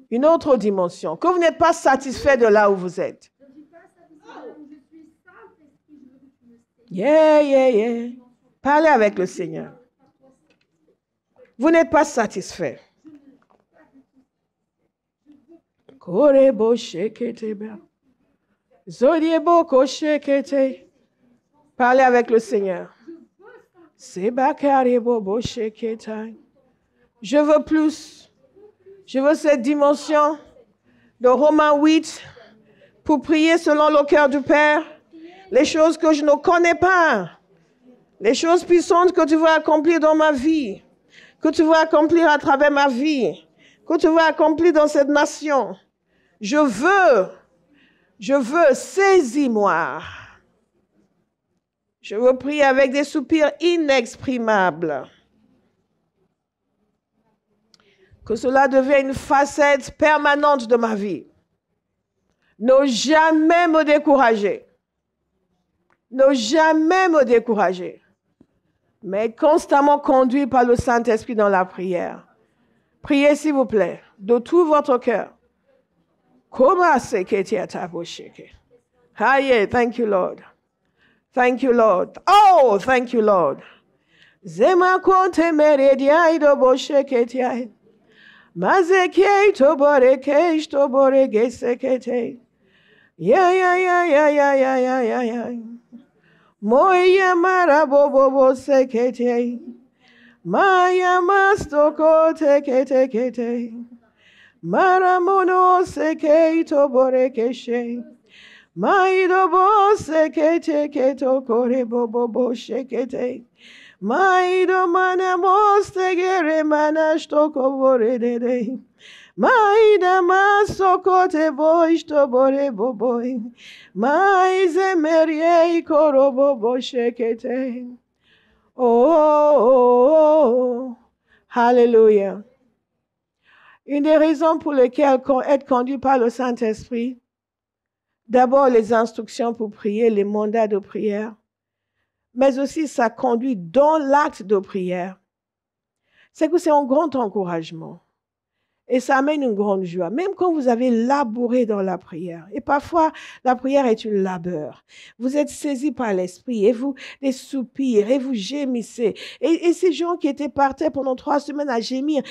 Une autre dimension. Que vous n'êtes pas satisfait de là où vous êtes. Yeah. Parlez avec le Seigneur. Vous n'êtes pas satisfait. Parlez avec le Seigneur. Je veux plus. Je veux cette dimension de Romains 8 pour prier selon le cœur du Père. Les choses que je ne connais pas. Les choses puissantes que tu veux accomplir dans ma vie. Que tu veux accomplir à travers ma vie. Que tu veux accomplir dans cette nation. Je veux, saisis-moi. Je veux prier avec des soupirs inexprimables. Que cela devienne une facette permanente de ma vie. Ne jamais me décourager. Ne jamais me décourager. Mais être constamment conduit par le Saint-Esprit dans la prière. Priez, s'il vous plaît, de tout votre cœur. Thank you, Lord. Thank you, Lord. Oh, thank you, Lord. Zema konte merediai do bosheketiai. Mazekei to borekei to boregesekete. Ya. Moya marabobo sekete. Maya mastoko tekete. Maramono sekei to borekeshe. Maido bo sekete keto kore bobo shekete. Maido mana mostegere manashto kobore dede. Maida masoko te boishto bore boboy. Maize merie koro bobo shekete. Oh. Hallelujah. Une des raisons pour lesquelles être conduit par le Saint-Esprit, d'abord les instructions pour prier, les mandats de prière, mais aussi ça conduit dans l'acte de prière. C'est que c'est un grand encouragement. Et ça amène une grande joie, même quand vous avez labouré dans la prière. Et parfois, la prière est une labeur. Vous êtes saisis par l'esprit et vous des soupirs et vous gémissez. Et ces gens qui étaient par terre pendant 3 semaines à gémir,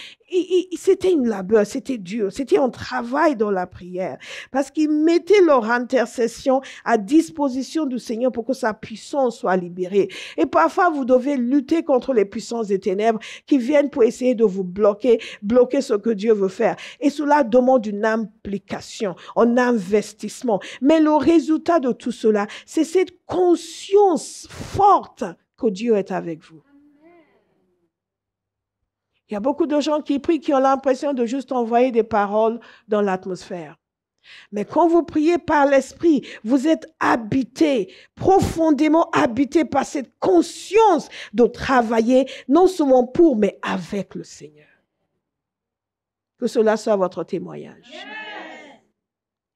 c'était une labeur, c'était dur, c'était un travail dans la prière. Parce qu'ils mettaient leur intercession à disposition du Seigneur pour que sa puissance soit libérée. Et parfois, vous devez lutter contre les puissances des ténèbres qui viennent pour essayer de vous bloquer ce que Dieu veut veut faire. Et cela demande une implication, un investissement. Mais le résultat de tout cela, c'est cette conscience forte que Dieu est avec vous. Il y a beaucoup de gens qui prient, qui ont l'impression de juste envoyer des paroles dans l'atmosphère. Mais quand vous priez par l'Esprit, vous êtes habité, profondément habité par cette conscience de travailler, non seulement pour, mais avec le Seigneur. Que cela soit votre témoignage. Yes.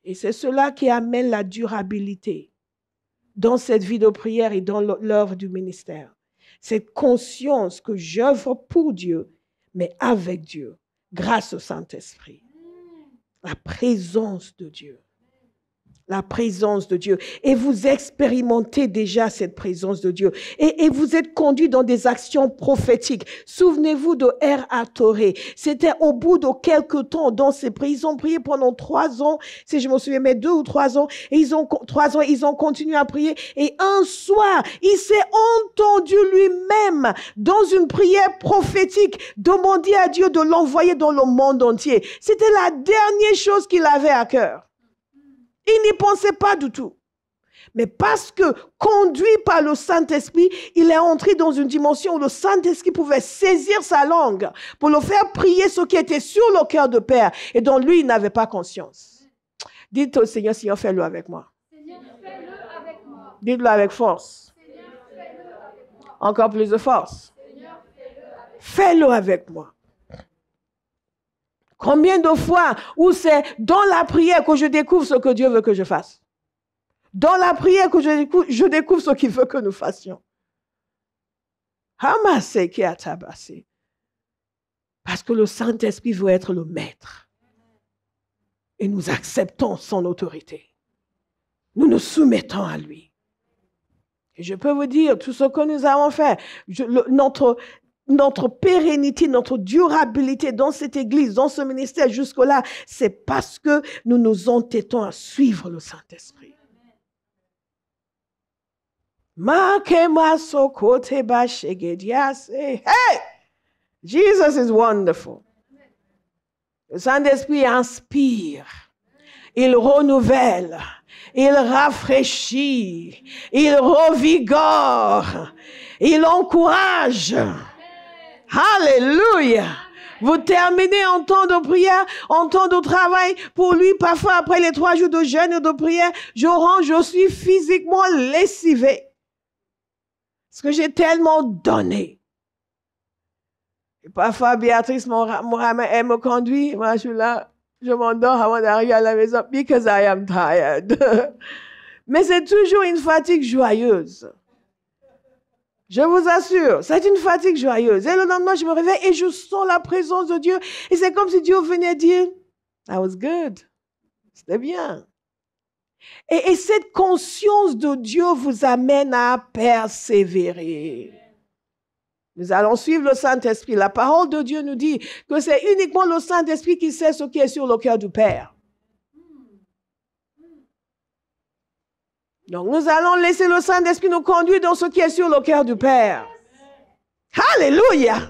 Et c'est cela qui amène la durabilité dans cette vie de prière et dans l'œuvre du ministère. Cette conscience que j'œuvre pour Dieu, mais avec Dieu, grâce au Saint-Esprit. La présence de Dieu. La présence de Dieu. Et vous expérimentez déjà cette présence de Dieu. Et vous êtes conduit dans des actions prophétiques. Souvenez-vous de R.A. Torrey. C'était au bout de quelques temps dans ces prières. Ils ont prié pendant 3 ans, si je me souviens, mais 2 ou 3 ans. Et ils ont continué à prier. Et un soir, il s'est entendu lui-même dans une prière prophétique demander à Dieu de l'envoyer dans le monde entier. C'était la dernière chose qu'il avait à cœur. Il n'y pensait pas du tout. Mais parce que, conduit par le Saint-Esprit, il est entré dans une dimension où le Saint-Esprit pouvait saisir sa langue pour le faire prier ce qui était sur le cœur de Père et dont lui, il n'avait pas conscience. Dites au Seigneur, Seigneur, fais-le avec moi. Seigneur, fais-le avec moi. Dites-le avec force. Seigneur, fais-le avec moi. Encore plus de force. Seigneur, Fais-le avec moi. Combien de fois où c'est dans la prière que je découvre ce que Dieu veut que je fasse? Dans la prière que je découvre ce qu'il veut que nous fassions. Parce que le Saint-Esprit veut être le maître. Et nous acceptons son autorité. Nous nous soumettons à lui. Et je peux vous dire, tout ce que nous avons fait, notre pérennité, notre durabilité dans cette église, dans ce ministère jusque-là, c'est parce que nous nous entêtons à suivre le Saint-Esprit. Hey! Jesus is wonderful. Le Saint-Esprit inspire, il renouvelle, il rafraîchit, il revigore, il encourage. Alléluia. Vous terminez en temps de prière, en temps de travail. Pour lui, parfois, après les 3 jours de jeûne et de prière, je suis physiquement lessivé. Parce que j'ai tellement donné. Et parfois, Béatrice, elle me conduit. Moi, je suis là, je m'endors avant d'arriver à la maison. Because I am tired. Mais c'est toujours une fatigue joyeuse. Je vous assure, c'est une fatigue joyeuse. Et le lendemain, je me réveille et je sens la présence de Dieu. Et c'est comme si Dieu venait dire, that was good. C'était bien. Et cette conscience de Dieu vous amène à persévérer. Nous allons suivre le Saint-Esprit. La parole de Dieu nous dit que c'est uniquement le Saint-Esprit qui sait ce qui est sur le cœur du Père. Donc, nous allons laisser le Saint-Esprit nous conduire dans ce qui est sur le cœur du Père. Alléluia!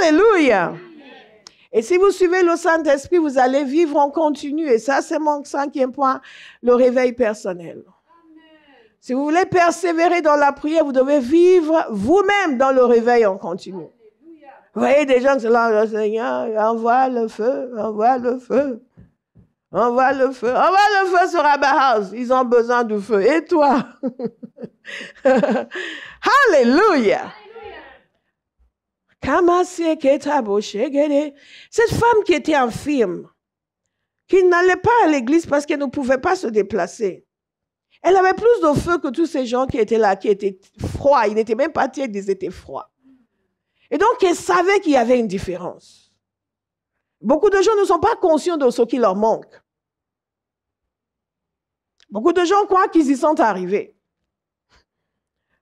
Alléluia! Et si vous suivez le Saint-Esprit, vous allez vivre en continu. Et ça, c'est mon 5e point, le réveil personnel. Si vous voulez persévérer dans la prière, vous devez vivre vous-même dans le réveil en continu. Vous voyez des gens qui sont là, le Seigneur, envoie le feu, envoie le feu. Envoie le feu. Envoie le feu sur Abraham. Ils ont besoin du feu. Et toi? Alléluia. Cette femme qui était infirme, qui n'allait pas à l'église parce qu'elle ne pouvait pas se déplacer. Elle avait plus de feu que tous ces gens qui étaient là, qui étaient froids. Ils n'étaient même pas tièdes, ils étaient froids. Et donc, elle savait qu'il y avait une différence. Beaucoup de gens ne sont pas conscients de ce qui leur manque. Beaucoup de gens croient qu'ils y sont arrivés.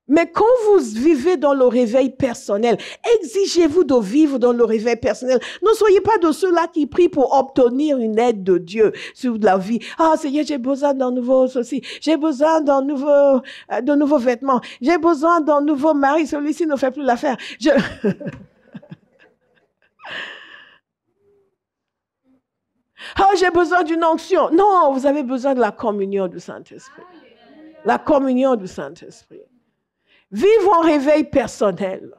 Mais quand vous vivez dans le réveil personnel, exigez-vous de vivre dans le réveil personnel. Ne soyez pas de ceux-là qui prient pour obtenir une aide de Dieu sur la vie. Ah, Seigneur, j'ai besoin d'un nouveau ceci. J'ai besoin de nouveaux vêtements. J'ai besoin d'un nouveau mari. Celui-ci ne fait plus l'affaire. Oh, j'ai besoin d'une onction. Non, vous avez besoin de la communion du Saint-Esprit. La communion du Saint-Esprit. Vivons en réveil personnel.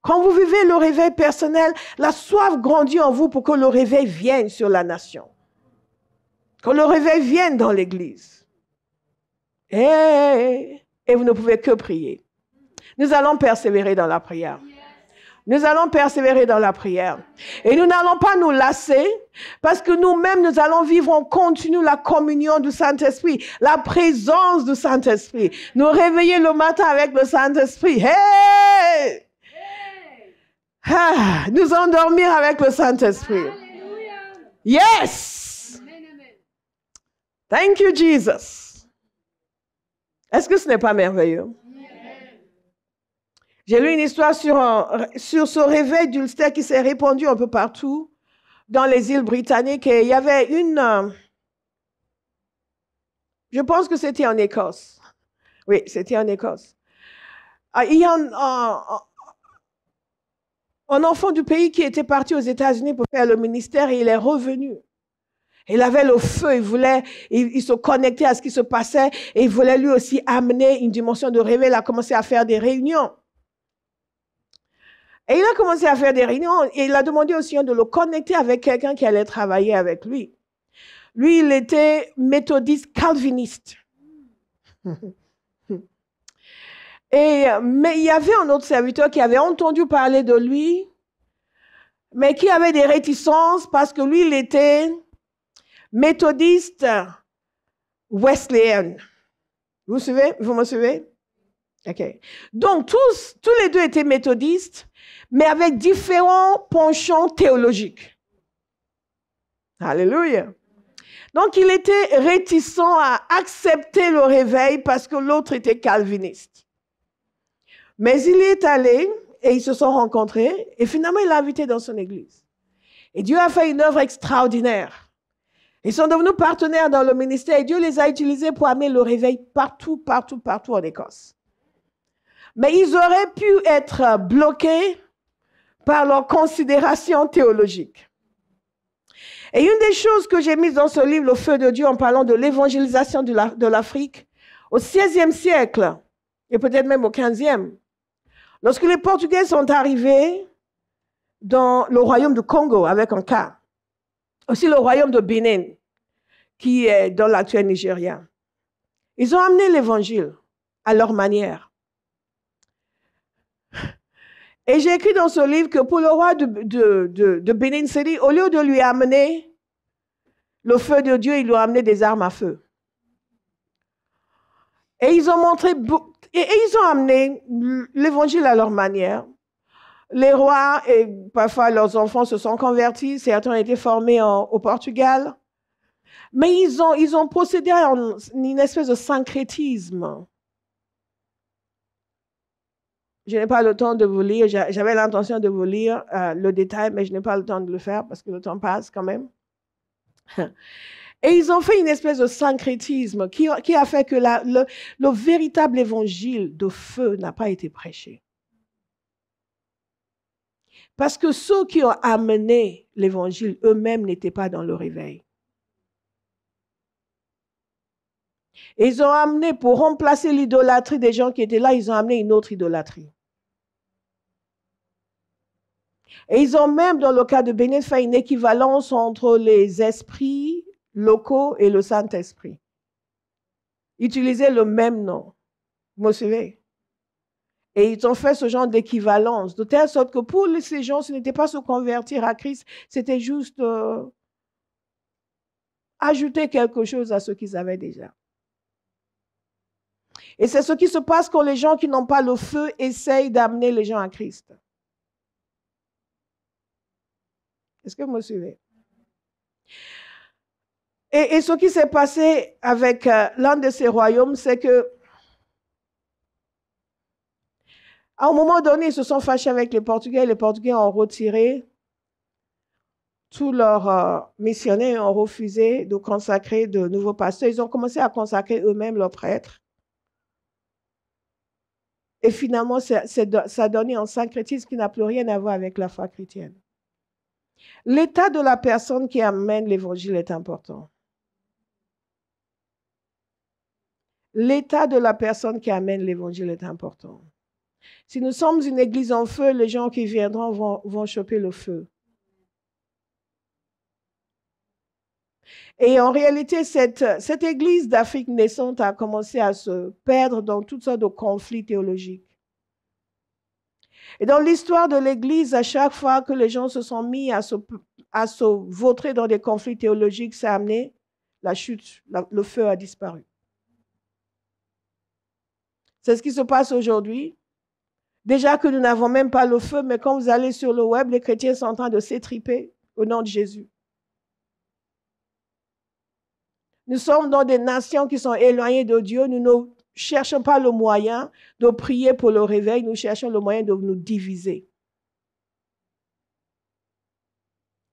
Quand vous vivez le réveil personnel, la soif grandit en vous pour que le réveil vienne sur la nation. Que le réveil vienne dans l'Église. Et vous ne pouvez que prier. Nous allons persévérer dans la prière. Nous allons persévérer dans la prière. Et nous n'allons pas nous lasser parce que nous-mêmes, nous allons vivre en continu la communion du Saint-Esprit, la présence du Saint-Esprit. Nous réveiller le matin avec le Saint-Esprit. Hey! Ah, nous endormir avec le Saint-Esprit. Yes! Thank you, Jesus. Est-ce que ce n'est pas merveilleux? J'ai lu une histoire sur ce réveil d'Ulster qui s'est répandu un peu partout dans les îles britanniques. Et il y avait je pense que c'était en Écosse. Oui, c'était en Écosse. Il y a un enfant du pays qui était parti aux États-Unis pour faire le ministère et il est revenu. Il avait le feu, il se connectait à ce qui se passait et il voulait lui aussi amener une dimension de réveil. Il a commencé à faire des réunions. Et il a commencé à faire des réunions et il a demandé au Seigneur de le connecter avec quelqu'un qui allait travailler avec lui. Lui, il était méthodiste calviniste. Mais il y avait un autre serviteur qui avait entendu parler de lui, mais qui avait des réticences parce que lui, il était méthodiste wesleyan. Vous me suivez? OK. Donc, tous les deux étaient méthodistes, mais avec différents penchants théologiques. Alléluia. Donc, il était réticent à accepter le réveil parce que l'autre était calviniste. Mais il est allé et ils se sont rencontrés et finalement, il l'a invité dans son église. Et Dieu a fait une œuvre extraordinaire. Ils sont devenus partenaires dans le ministère et Dieu les a utilisés pour amener le réveil partout en Écosse. Mais ils auraient pu être bloqués par leurs considérations théologiques. Et une des choses que j'ai mises dans ce livre, Le Feu de Dieu, en parlant de l'évangélisation de l'Afrique, au XVIe siècle, et peut-être même au XVe, lorsque les Portugais sont arrivés dans le royaume du Congo, avec un K, aussi le royaume de Bénin, qui est dans l'actuel Nigeria, ils ont amené l'évangile à leur manière. Et j'ai écrit dans ce livre que pour le roi de Bénin City, au lieu de lui amener le feu de Dieu, il lui a amené des armes à feu. Et ils ont montré, et ils ont amené l'évangile à leur manière. Les rois et parfois leurs enfants se sont convertis, certains ont été formés au Portugal. Mais ils ont procédé à une espèce de syncrétisme. Je n'ai pas le temps de vous lire, j'avais l'intention de vous lire le détail, mais je n'ai pas le temps de le faire parce que le temps passe quand même. Et ils ont fait une espèce de syncrétisme qui a fait que le véritable évangile de feu n'a pas été prêché. Parce que ceux qui ont amené l'évangile eux-mêmes n'étaient pas dans le réveil. Et ils ont amené, pour remplacer l'idolâtrie des gens qui étaient là, ils ont amené une autre idolâtrie. Et ils ont même, dans le cas de Bénin, fait une équivalence entre les esprits locaux et le Saint-Esprit. Utiliser le même nom. Vous me suivez? Et ils ont fait ce genre d'équivalence, de telle sorte que pour ces gens, ce n'était pas se convertir à Christ, c'était juste ajouter quelque chose à ce qu'ils avaient déjà. Et c'est ce qui se passe quand les gens qui n'ont pas le feu essayent d'amener les gens à Christ. Est-ce que vous me suivez? Et ce qui s'est passé avec l'un de ces royaumes, c'est que à un moment donné, ils se sont fâchés avec les Portugais. Les Portugais ont retiré tous leurs missionnaires, ont refusé de consacrer de nouveaux pasteurs. Ils ont commencé à consacrer eux-mêmes leurs prêtres. Et finalement, ça a donné un syncrétisme qui n'a plus rien à voir avec la foi chrétienne. L'état de la personne qui amène l'évangile est important. L'état de la personne qui amène l'évangile est important. Si nous sommes une église en feu, les gens qui viendront vont choper le feu. Et en réalité, cette église d'Afrique naissante a commencé à se perdre dans toutes sortes de conflits théologiques. Et dans l'histoire de l'église, à chaque fois que les gens se sont mis à se vautrer dans des conflits théologiques, ça a amené la chute, le feu a disparu. C'est ce qui se passe aujourd'hui. Déjà que nous n'avons même pas le feu, mais quand vous allez sur le web, les chrétiens sont en train de s'étriper au nom de Jésus. Nous sommes dans des nations qui sont éloignées de Dieu. Nous ne cherchons pas le moyen de prier pour le réveil. Nous cherchons le moyen de nous diviser.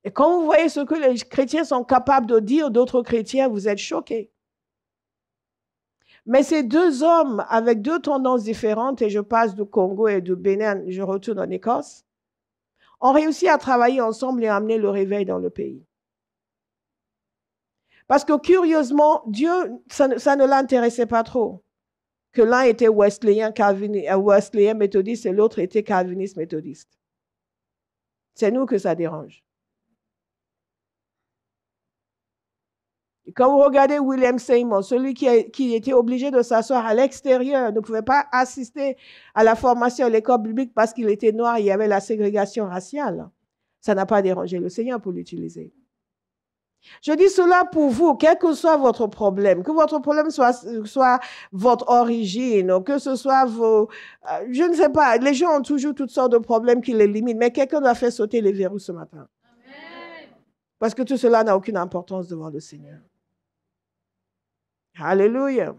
Et quand vous voyez ce que les chrétiens sont capables de dire d'autres chrétiens, vous êtes choqués. Mais ces deux hommes avec deux tendances différentes, et je passe du Congo et du Bénin, je retourne en Écosse, ont réussi à travailler ensemble et à amener le réveil dans le pays. Parce que curieusement, Dieu, ça ne l'intéressait pas trop. Que l'un était wesleyen méthodiste et l'autre était calviniste méthodiste. C'est nous que ça dérange. Et quand vous regardez William Seymour, celui qui était obligé de s'asseoir à l'extérieur, ne pouvait pas assister à la formation à l'école biblique parce qu'il était noir et il y avait la ségrégation raciale. Ça n'a pas dérangé le Seigneur pour l'utiliser. Je dis cela pour vous, quel que soit votre problème, que votre problème soit votre origine, ou que ce soit vos... je ne sais pas, les gens ont toujours toutes sortes de problèmes qui les limitent, mais quelqu'un doit faire sauter les verrous ce matin. Amen. Parce que tout cela n'a aucune importance devant le Seigneur. Alléluia.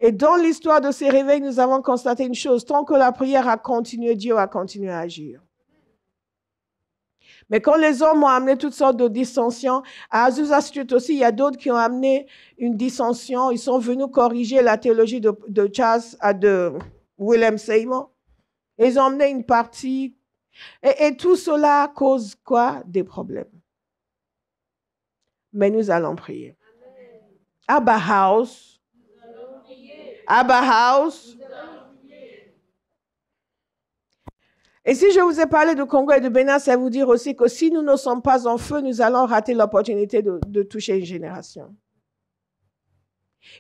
Et dans l'histoire de ces réveils, nous avons constaté une chose, tant que la prière a continué, Dieu a continué à agir. Mais quand les hommes ont amené toutes sortes de dissensions, à Azusa Street aussi, il y a d'autres qui ont amené une dissension. Ils sont venus corriger la théologie de William Seymour. Ils ont amené une partie. Et tout cela cause quoi? Des problèmes. Mais nous allons prier. Abba House. Abba House. Et si je vous ai parlé de Congo et de Bénin, c'est vous dire aussi que si nous ne sommes pas en feu, nous allons rater l'opportunité de toucher une génération.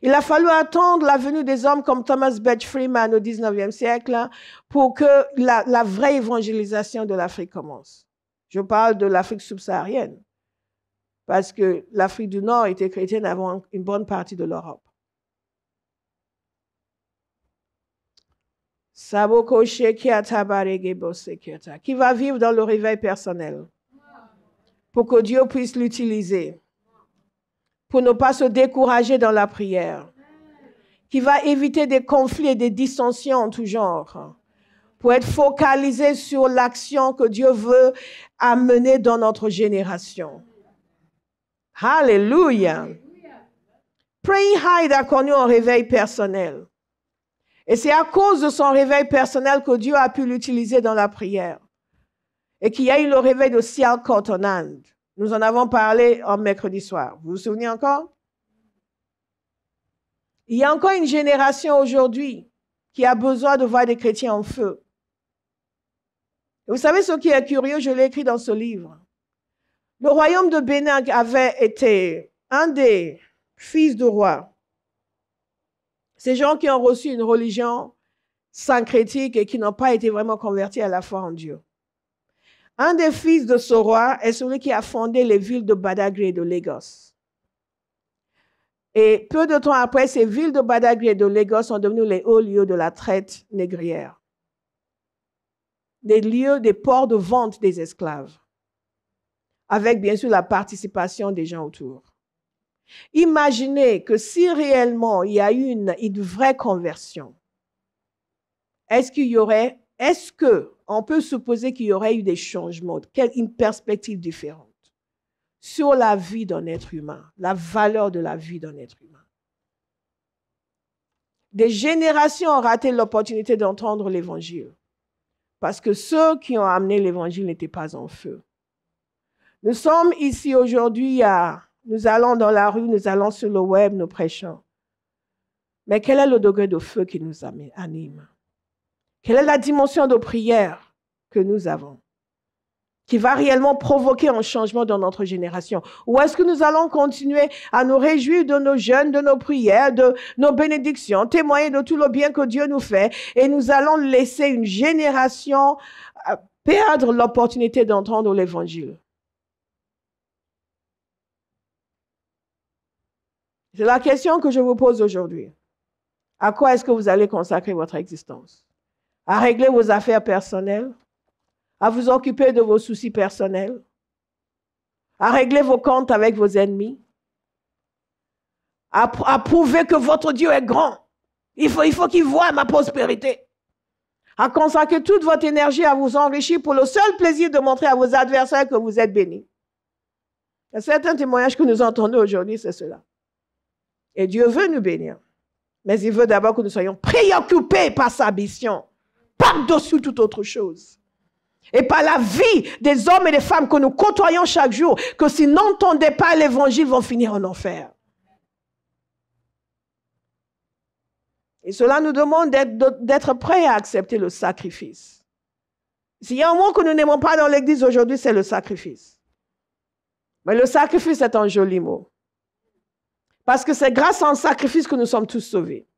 Il a fallu attendre la venue des hommes comme Thomas Betch Freeman au 19e siècle pour que la vraie évangélisation de l'Afrique commence. Je parle de l'Afrique subsaharienne, parce que l'Afrique du Nord était chrétienne avant une bonne partie de l'Europe. Qui va vivre dans le réveil personnel pour que Dieu puisse l'utiliser, pour ne pas se décourager dans la prière, qui va éviter des conflits et des dissensions en tout genre, pour être focalisé sur l'action que Dieu veut amener dans notre génération. Alléluia. Praying Hyde a connu un réveil personnel. Et c'est à cause de son réveil personnel que Dieu a pu l'utiliser dans la prière. Et qu'il y a eu le réveil de Sialkot en Inde. Nous en avons parlé en mercredi soir. Vous vous souvenez encore? Il y a encore une génération aujourd'hui qui a besoin de voir des chrétiens en feu. Et vous savez ce qui est curieux? Je l'ai écrit dans ce livre. Le royaume de Bénin avait été un des fils de roi. Ces gens qui ont reçu une religion syncrétique et qui n'ont pas été vraiment convertis à la foi en Dieu. Un des fils de ce roi est celui qui a fondé les villes de Badagry et de Lagos. Et peu de temps après, ces villes de Badagry et de Lagos sont devenues les hauts lieux de la traite négrière. Des lieux, des ports de vente des esclaves. Avec bien sûr la participation des gens autour. Imaginez que si réellement il y a eu une vraie conversion, est-ce qu'on peut supposer qu'il y aurait eu des changements, une perspective différente sur la vie d'un être humain, la valeur de la vie d'un être humain? Des générations ont raté l'opportunité d'entendre l'évangile Parce que ceux qui ont amené l'évangile n'étaient pas en feu. Nous sommes ici aujourd'hui, nous allons dans la rue, nous allons sur le web, nous prêchons. Mais quel est le degré de feu qui nous anime? Quelle est la dimension de prière que nous avons, qui va réellement provoquer un changement dans notre génération? Ou est-ce que nous allons continuer à nous réjouir de nos jeûnes, de nos prières, de nos bénédictions, témoigner de tout le bien que Dieu nous fait, et nous allons laisser une génération perdre l'opportunité d'entendre l'Évangile? C'est la question que je vous pose aujourd'hui. À quoi est-ce que vous allez consacrer votre existence? À régler vos affaires personnelles? À vous occuper de vos soucis personnels? À régler vos comptes avec vos ennemis? À prouver que votre Dieu est grand? Il faut qu'il voie ma prospérité. À consacrer toute votre énergie à vous enrichir pour le seul plaisir de montrer à vos adversaires que vous êtes bénis. Il y a certains témoignages que nous entendons aujourd'hui, c'est cela. Et Dieu veut nous bénir. Mais il veut d'abord que nous soyons préoccupés par sa mission, par-dessus toute autre chose. Et par la vie des hommes et des femmes que nous côtoyons chaque jour, que s'ils n'entendaient pas l'évangile, vont finir en enfer. Et cela nous demande d'être prêts à accepter le sacrifice. S'il y a un mot que nous n'aimons pas dans l'Église aujourd'hui, c'est le sacrifice. Mais le sacrifice est un joli mot. Parce que c'est grâce à un sacrifice que nous sommes tous sauvés.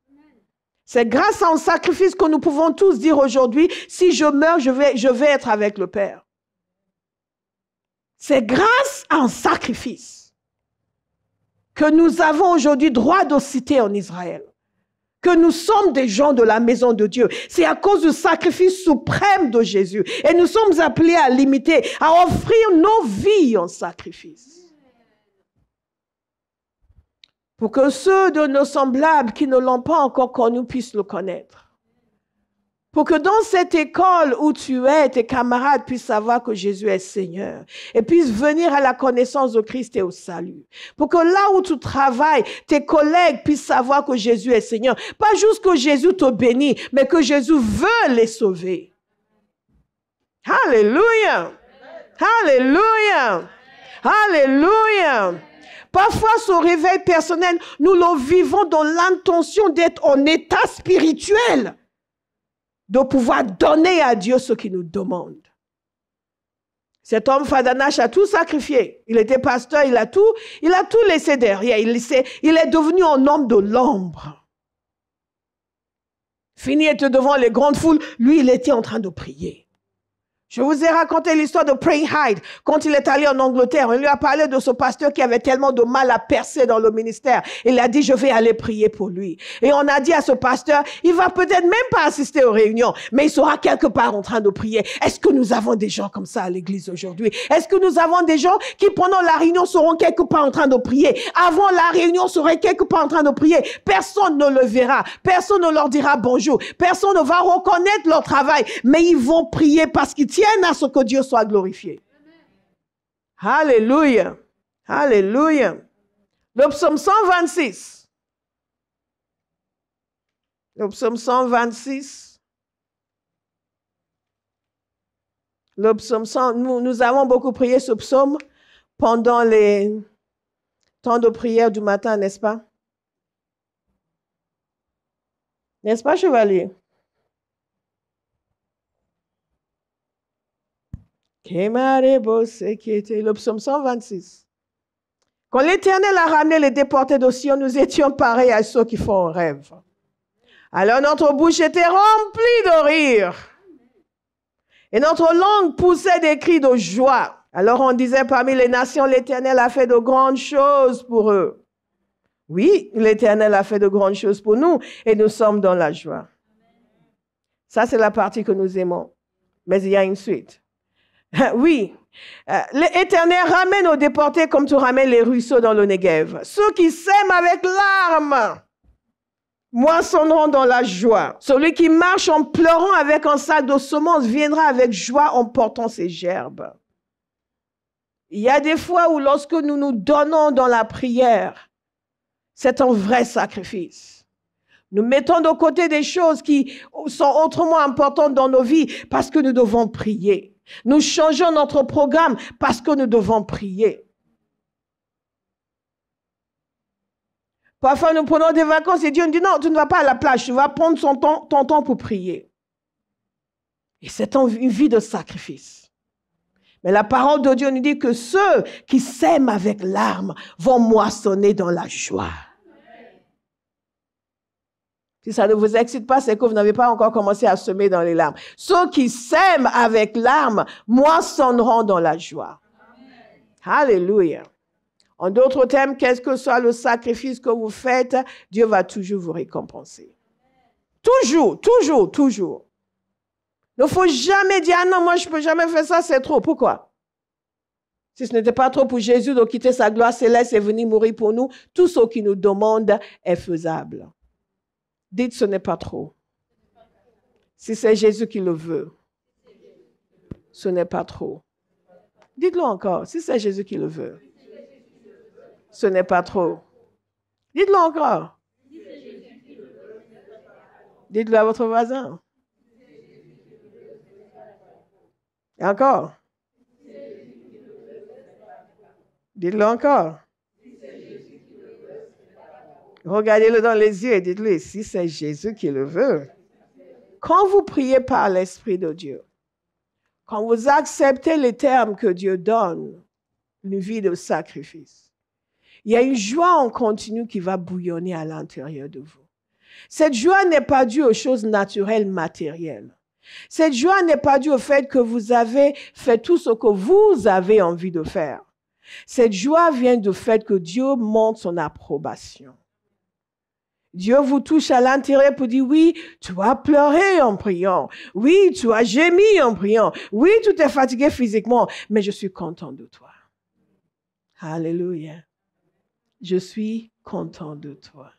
C'est grâce à un sacrifice que nous pouvons tous dire aujourd'hui, si je meurs, je vais être avec le Père. C'est grâce à un sacrifice que nous avons aujourd'hui droit de citer en Israël. Que nous sommes des gens de la maison de Dieu. C'est à cause du sacrifice suprême de Jésus. Et nous sommes appelés à l'imiter, à offrir nos vies en sacrifice. Pour que ceux de nos semblables qui ne l'ont pas encore connu puissent le connaître. Pour que dans cette école où tu es, tes camarades puissent savoir que Jésus est Seigneur et puissent venir à la connaissance de Christ et au salut. Pour que là où tu travailles, tes collègues puissent savoir que Jésus est Seigneur. Pas juste que Jésus te bénit, mais que Jésus veut les sauver. Alléluia! Alléluia! Alléluia! Parfois, ce réveil personnel, nous le vivons dans l'intention d'être en état spirituel, de pouvoir donner à Dieu ce qu'il nous demande. Cet homme Fadanash a tout sacrifié. Il était pasteur, il a tout laissé derrière. Il est devenu un homme de l'ombre. Fini était devant les grandes foules, lui, il était en train de prier. Je vous ai raconté l'histoire de Praying Hyde. Quand il est allé en Angleterre, on lui a parlé de ce pasteur qui avait tellement de mal à percer dans le ministère. Il a dit, je vais aller prier pour lui. Et on a dit à ce pasteur, il va peut-être même pas assister aux réunions, mais il sera quelque part en train de prier. Est-ce que nous avons des gens comme ça à l'église aujourd'hui? Est-ce que nous avons des gens qui pendant la réunion seront quelque part en train de prier? Avant la réunion seraient quelque part en train de prier. Personne ne le verra. Personne ne leur dira bonjour. Personne ne va reconnaître leur travail. Mais ils vont prier parce qu'ils tiennent à ce que Dieu soit glorifié. Alléluia. Alléluia. Le psaume 126. Le psaume 126. Le psaume 100. Nous avons beaucoup prié ce psaume pendant les temps de prière du matin, n'est-ce pas? N'est-ce pas, chevalier? Le psaume 126. Quand l'Éternel a ramené les déportés de Sion, nous étions pareils à ceux qui font un rêve. Alors notre bouche était remplie de rire. Et notre langue poussait des cris de joie. Alors on disait parmi les nations, l'Éternel a fait de grandes choses pour eux. Oui, l'Éternel a fait de grandes choses pour nous et nous sommes dans la joie. Ça, c'est la partie que nous aimons. Mais il y a une suite. Oui, l'Éternel ramène aux déportés comme tu ramènes les ruisseaux dans le Negev. Ceux qui sèment avec larmes moissonneront dans la joie. Celui qui marche en pleurant avec un sac de semences viendra avec joie en portant ses gerbes. Il y a des fois où lorsque nous nous donnons dans la prière, c'est un vrai sacrifice. Nous mettons de côté des choses qui sont autrement importantes dans nos vies parce que nous devons prier. Nous changeons notre programme parce que nous devons prier. Parfois, nous prenons des vacances et Dieu nous dit, non, tu ne vas pas à la plage, tu vas prendre ton temps pour prier. Et c'est une vie de sacrifice. Mais la parole de Dieu nous dit que ceux qui sèment avec larmes vont moissonner dans la joie. Si ça ne vous excite pas, c'est que vous n'avez pas encore commencé à semer dans les larmes. Ceux qui sèment avec larmes moissonneront dans la joie. Alléluia. En d'autres termes, quel que soit le sacrifice que vous faites, Dieu va toujours vous récompenser. Toujours, toujours, toujours. Il ne faut jamais dire, ah non, moi je ne peux jamais faire ça, c'est trop. Pourquoi? Si ce n'était pas trop pour Jésus de quitter sa gloire céleste et venir mourir pour nous, tout ce qu'il nous demande est faisable. Dites, ce n'est pas trop. Si c'est Jésus qui le veut, ce n'est pas trop. Dites-le encore, si c'est Jésus qui le veut, ce n'est pas trop. Dites-le encore. Dites-le à votre voisin. Et encore. Dites-le encore. Regardez-le dans les yeux et dites-lui, si c'est Jésus qui le veut. Quand vous priez par l'Esprit de Dieu, quand vous acceptez les termes que Dieu donne, une vie de sacrifice, il y a une joie en continu qui va bouillonner à l'intérieur de vous. Cette joie n'est pas due aux choses naturelles, matérielles. Cette joie n'est pas due au fait que vous avez fait tout ce que vous avez envie de faire. Cette joie vient du fait que Dieu montre son approbation. Dieu vous touche à l'intérieur pour dire, oui, tu as pleuré en priant. Oui, tu as gémi en priant. Oui, tu t'es fatigué physiquement, mais je suis content de toi. Alléluia. Je suis content de toi.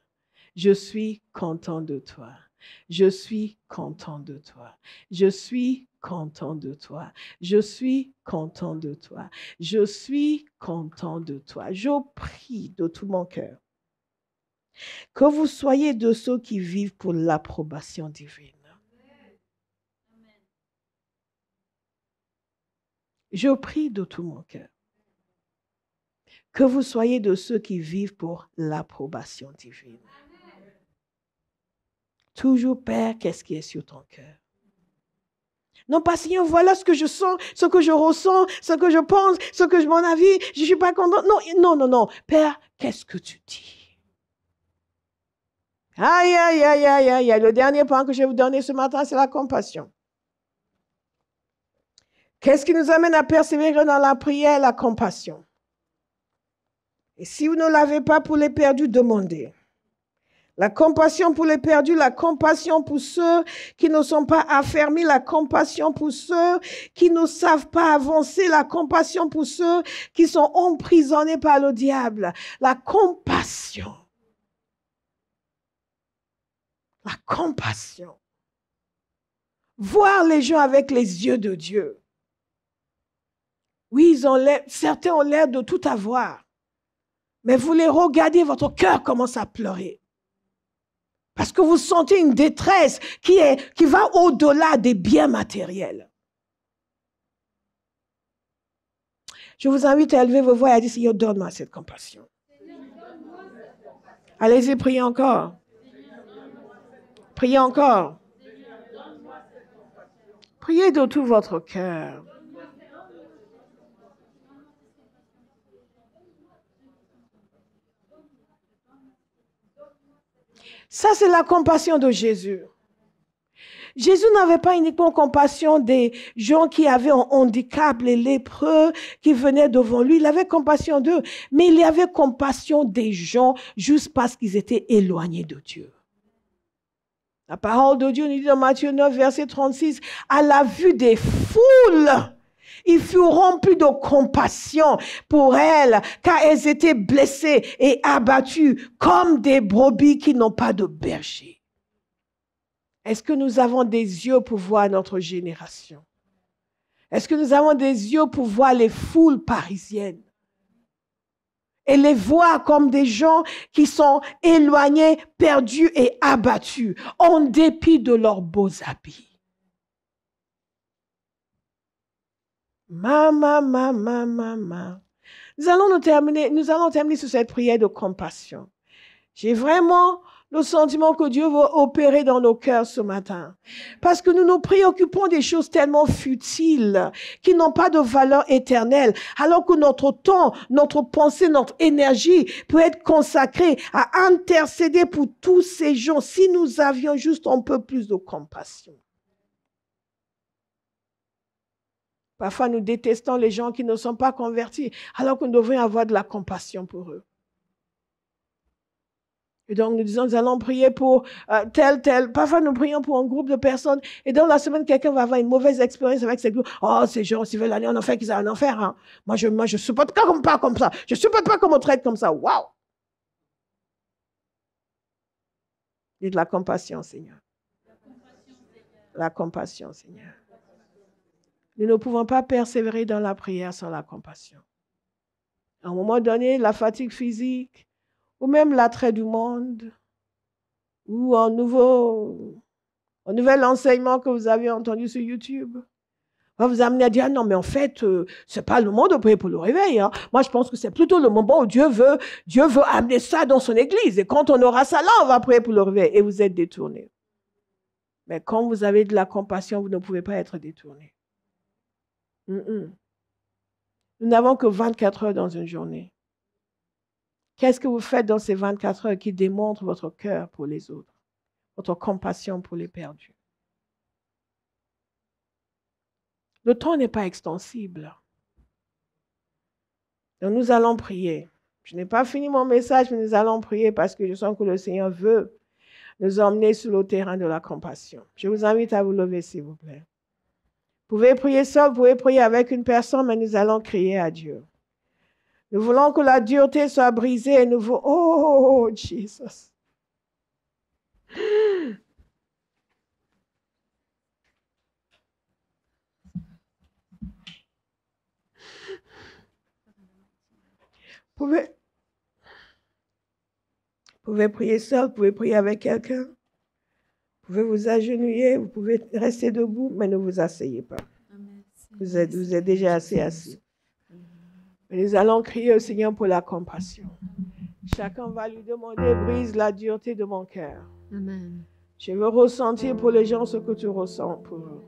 Je suis content de toi. Je suis content de toi. Je suis content de toi. Je suis content de toi. Je suis content de toi. Je prie de tout mon cœur que vous soyez de ceux qui vivent pour l'approbation divine. Je prie de tout mon cœur que vous soyez de ceux qui vivent pour l'approbation divine. Toujours, Père, qu'est-ce qui est sur ton cœur? Non pas, Seigneur, voilà ce que je sens, ce que je ressens, ce que je pense, ce que je m'en avis, je ne suis pas content. Non. Père, qu'est-ce que tu dis? Aïe. Le dernier point que je vais vous donner ce matin, c'est la compassion. Qu'est-ce qui nous amène à persévérer dans la prière? La compassion. Et si vous ne l'avez pas pour les perdus, demandez. La compassion pour les perdus, la compassion pour ceux qui ne sont pas affermis, la compassion pour ceux qui ne savent pas avancer, la compassion pour ceux qui sont emprisonnés par le diable. La compassion. La compassion. Voir les gens avec les yeux de Dieu. Oui, certains ont l'air de tout avoir. Mais vous les regardez, votre cœur commence à pleurer. Parce que vous sentez une détresse qui va au-delà des biens matériels. Je vous invite à élever vos voix et à dire, Seigneur, donne-moi cette compassion. Allez-y, priez encore. Priez encore. Priez de tout votre cœur. Ça, c'est la compassion de Jésus. Jésus n'avait pas uniquement compassion des gens qui avaient un handicap, les lépreux qui venaient devant lui. Il avait compassion d'eux, mais il avait compassion des gens juste parce qu'ils étaient éloignés de Dieu. La parole de Dieu nous dit dans Matthieu 9, verset 36, à la vue des foules, il fut rempli de compassion pour elles, car elles étaient blessées et abattues comme des brebis qui n'ont pas de berger. Est-ce que nous avons des yeux pour voir notre génération? Est-ce que nous avons des yeux pour voir les foules parisiennes? et les voit comme des gens qui sont éloignés, perdus et abattus, en dépit de leurs beaux habits. Mama. Nous allons terminer sur cette prière de compassion. J'ai vraiment le sentiment que Dieu veut opérer dans nos cœurs ce matin. Parce que nous nous préoccupons des choses tellement futiles, qui n'ont pas de valeur éternelle, alors que notre temps, notre pensée, notre énergie peut être consacrée à intercéder pour tous ces gens si nous avions juste un peu plus de compassion. Parfois, nous détestons les gens qui ne sont pas convertis, alors que nous devrions avoir de la compassion pour eux. Et donc, nous disons, nous allons prier pour tel. Parfois, nous prions pour un groupe de personnes. Et dans la semaine, quelqu'un va avoir une mauvaise expérience avec ces groupes. Oh, ces gens, s'ils veulent aller en enfer, qu'ils aillent en enfer. Hein. Moi, je supporte pas comme ça. Je supporte pas qu'on me traite comme ça. Waouh! Dites la compassion, Seigneur. La compassion, Seigneur. Nous ne pouvons pas persévérer dans la prière sans la compassion. À un moment donné, la fatigue physique, ou même l'attrait du monde, ou un nouvel enseignement que vous avez entendu sur YouTube, va vous amener à dire, ah non, mais en fait, c'est pas le moment de prier pour le réveil. Hein. Moi, je pense que c'est plutôt le moment où Dieu veut amener ça dans son église. Et quand on aura ça là, on va prier pour le réveil. Et vous êtes détourné. Mais quand vous avez de la compassion, vous ne pouvez pas être détourné. Nous n'avons que 24 heures dans une journée. Qu'est-ce que vous faites dans ces 24 heures qui démontrent votre cœur pour les autres, votre compassion pour les perdus? Le temps n'est pas extensible. Donc nous allons prier. Je n'ai pas fini mon message, mais nous allons prier parce que je sens que le Seigneur veut nous emmener sur le terrain de la compassion. Je vous invite à vous lever, s'il vous plaît. Vous pouvez prier seul, vous pouvez prier avec une personne, mais nous allons crier à Dieu. Nous voulons que la dureté soit brisée et nous voulons... Oh, Jesus. Vous pouvez prier seul, vous pouvez prier avec quelqu'un. Vous pouvez vous agenouiller, vous pouvez rester debout, mais ne vous asseyez pas. Vous êtes déjà assez assis. Mais nous allons crier au Seigneur pour la compassion. Chacun va lui demander, brise la dureté de mon cœur. Amen. Je veux ressentir pour les gens ce que tu ressens pour eux.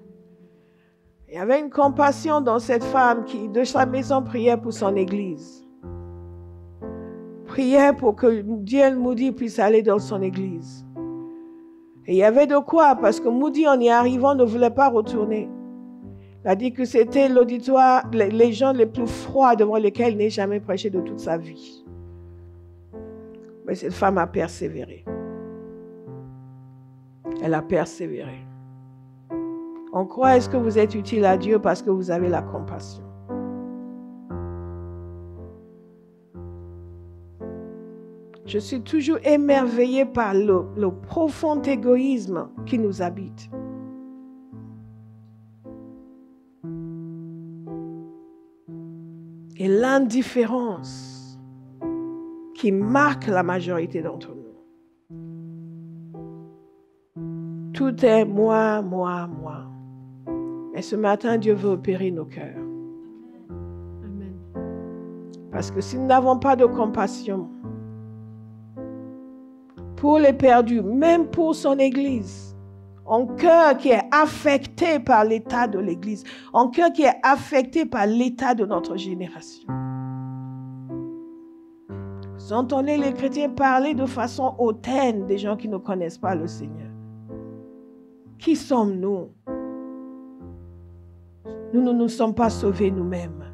Il y avait une compassion dans cette femme qui, de sa maison, priait pour son église. Priait pour que Dieu Moody puisse aller dans son église. Et il y avait de quoi, parce que Moody, en y arrivant, ne voulait pas retourner. Il a dit que c'était l'auditoire, les gens les plus froids devant lesquels il n'ait jamais prêché de toute sa vie. Mais cette femme a persévéré. Elle a persévéré. On croit est-ce que vous êtes utile à Dieu parce que vous avez la compassion. Je suis toujours émerveillée par le profond égoïsme qui nous habite. Et l'indifférence qui marque la majorité d'entre nous. Tout est moi. Et ce matin, Dieu veut opérer nos cœurs. Amen. Parce que si nous n'avons pas de compassion pour les perdus, même pour son Église, un cœur qui est affecté par l'état de l'Église, un cœur qui est affecté par l'état de notre génération. Vous entendez les chrétiens parler de façon hautaine des gens qui ne connaissent pas le Seigneur. Qui sommes-nous? Nous ne nous sommes pas sauvés nous-mêmes.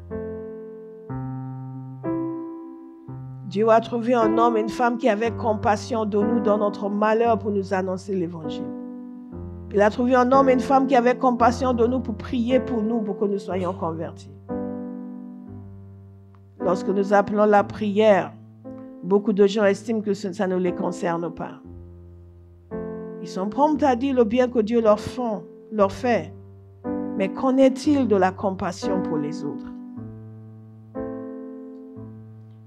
Dieu a trouvé un homme et une femme qui avaient compassion de nous dans notre malheur pour nous annoncer l'Évangile. Il a trouvé un homme et une femme qui avaient compassion de nous pour prier pour nous, pour que nous soyons convertis. Lorsque nous appelons la prière, beaucoup de gens estiment que ça ne les concerne pas. Ils sont prompts à dire le bien que Dieu leur fait. Mais qu'en est-il de la compassion pour les autres?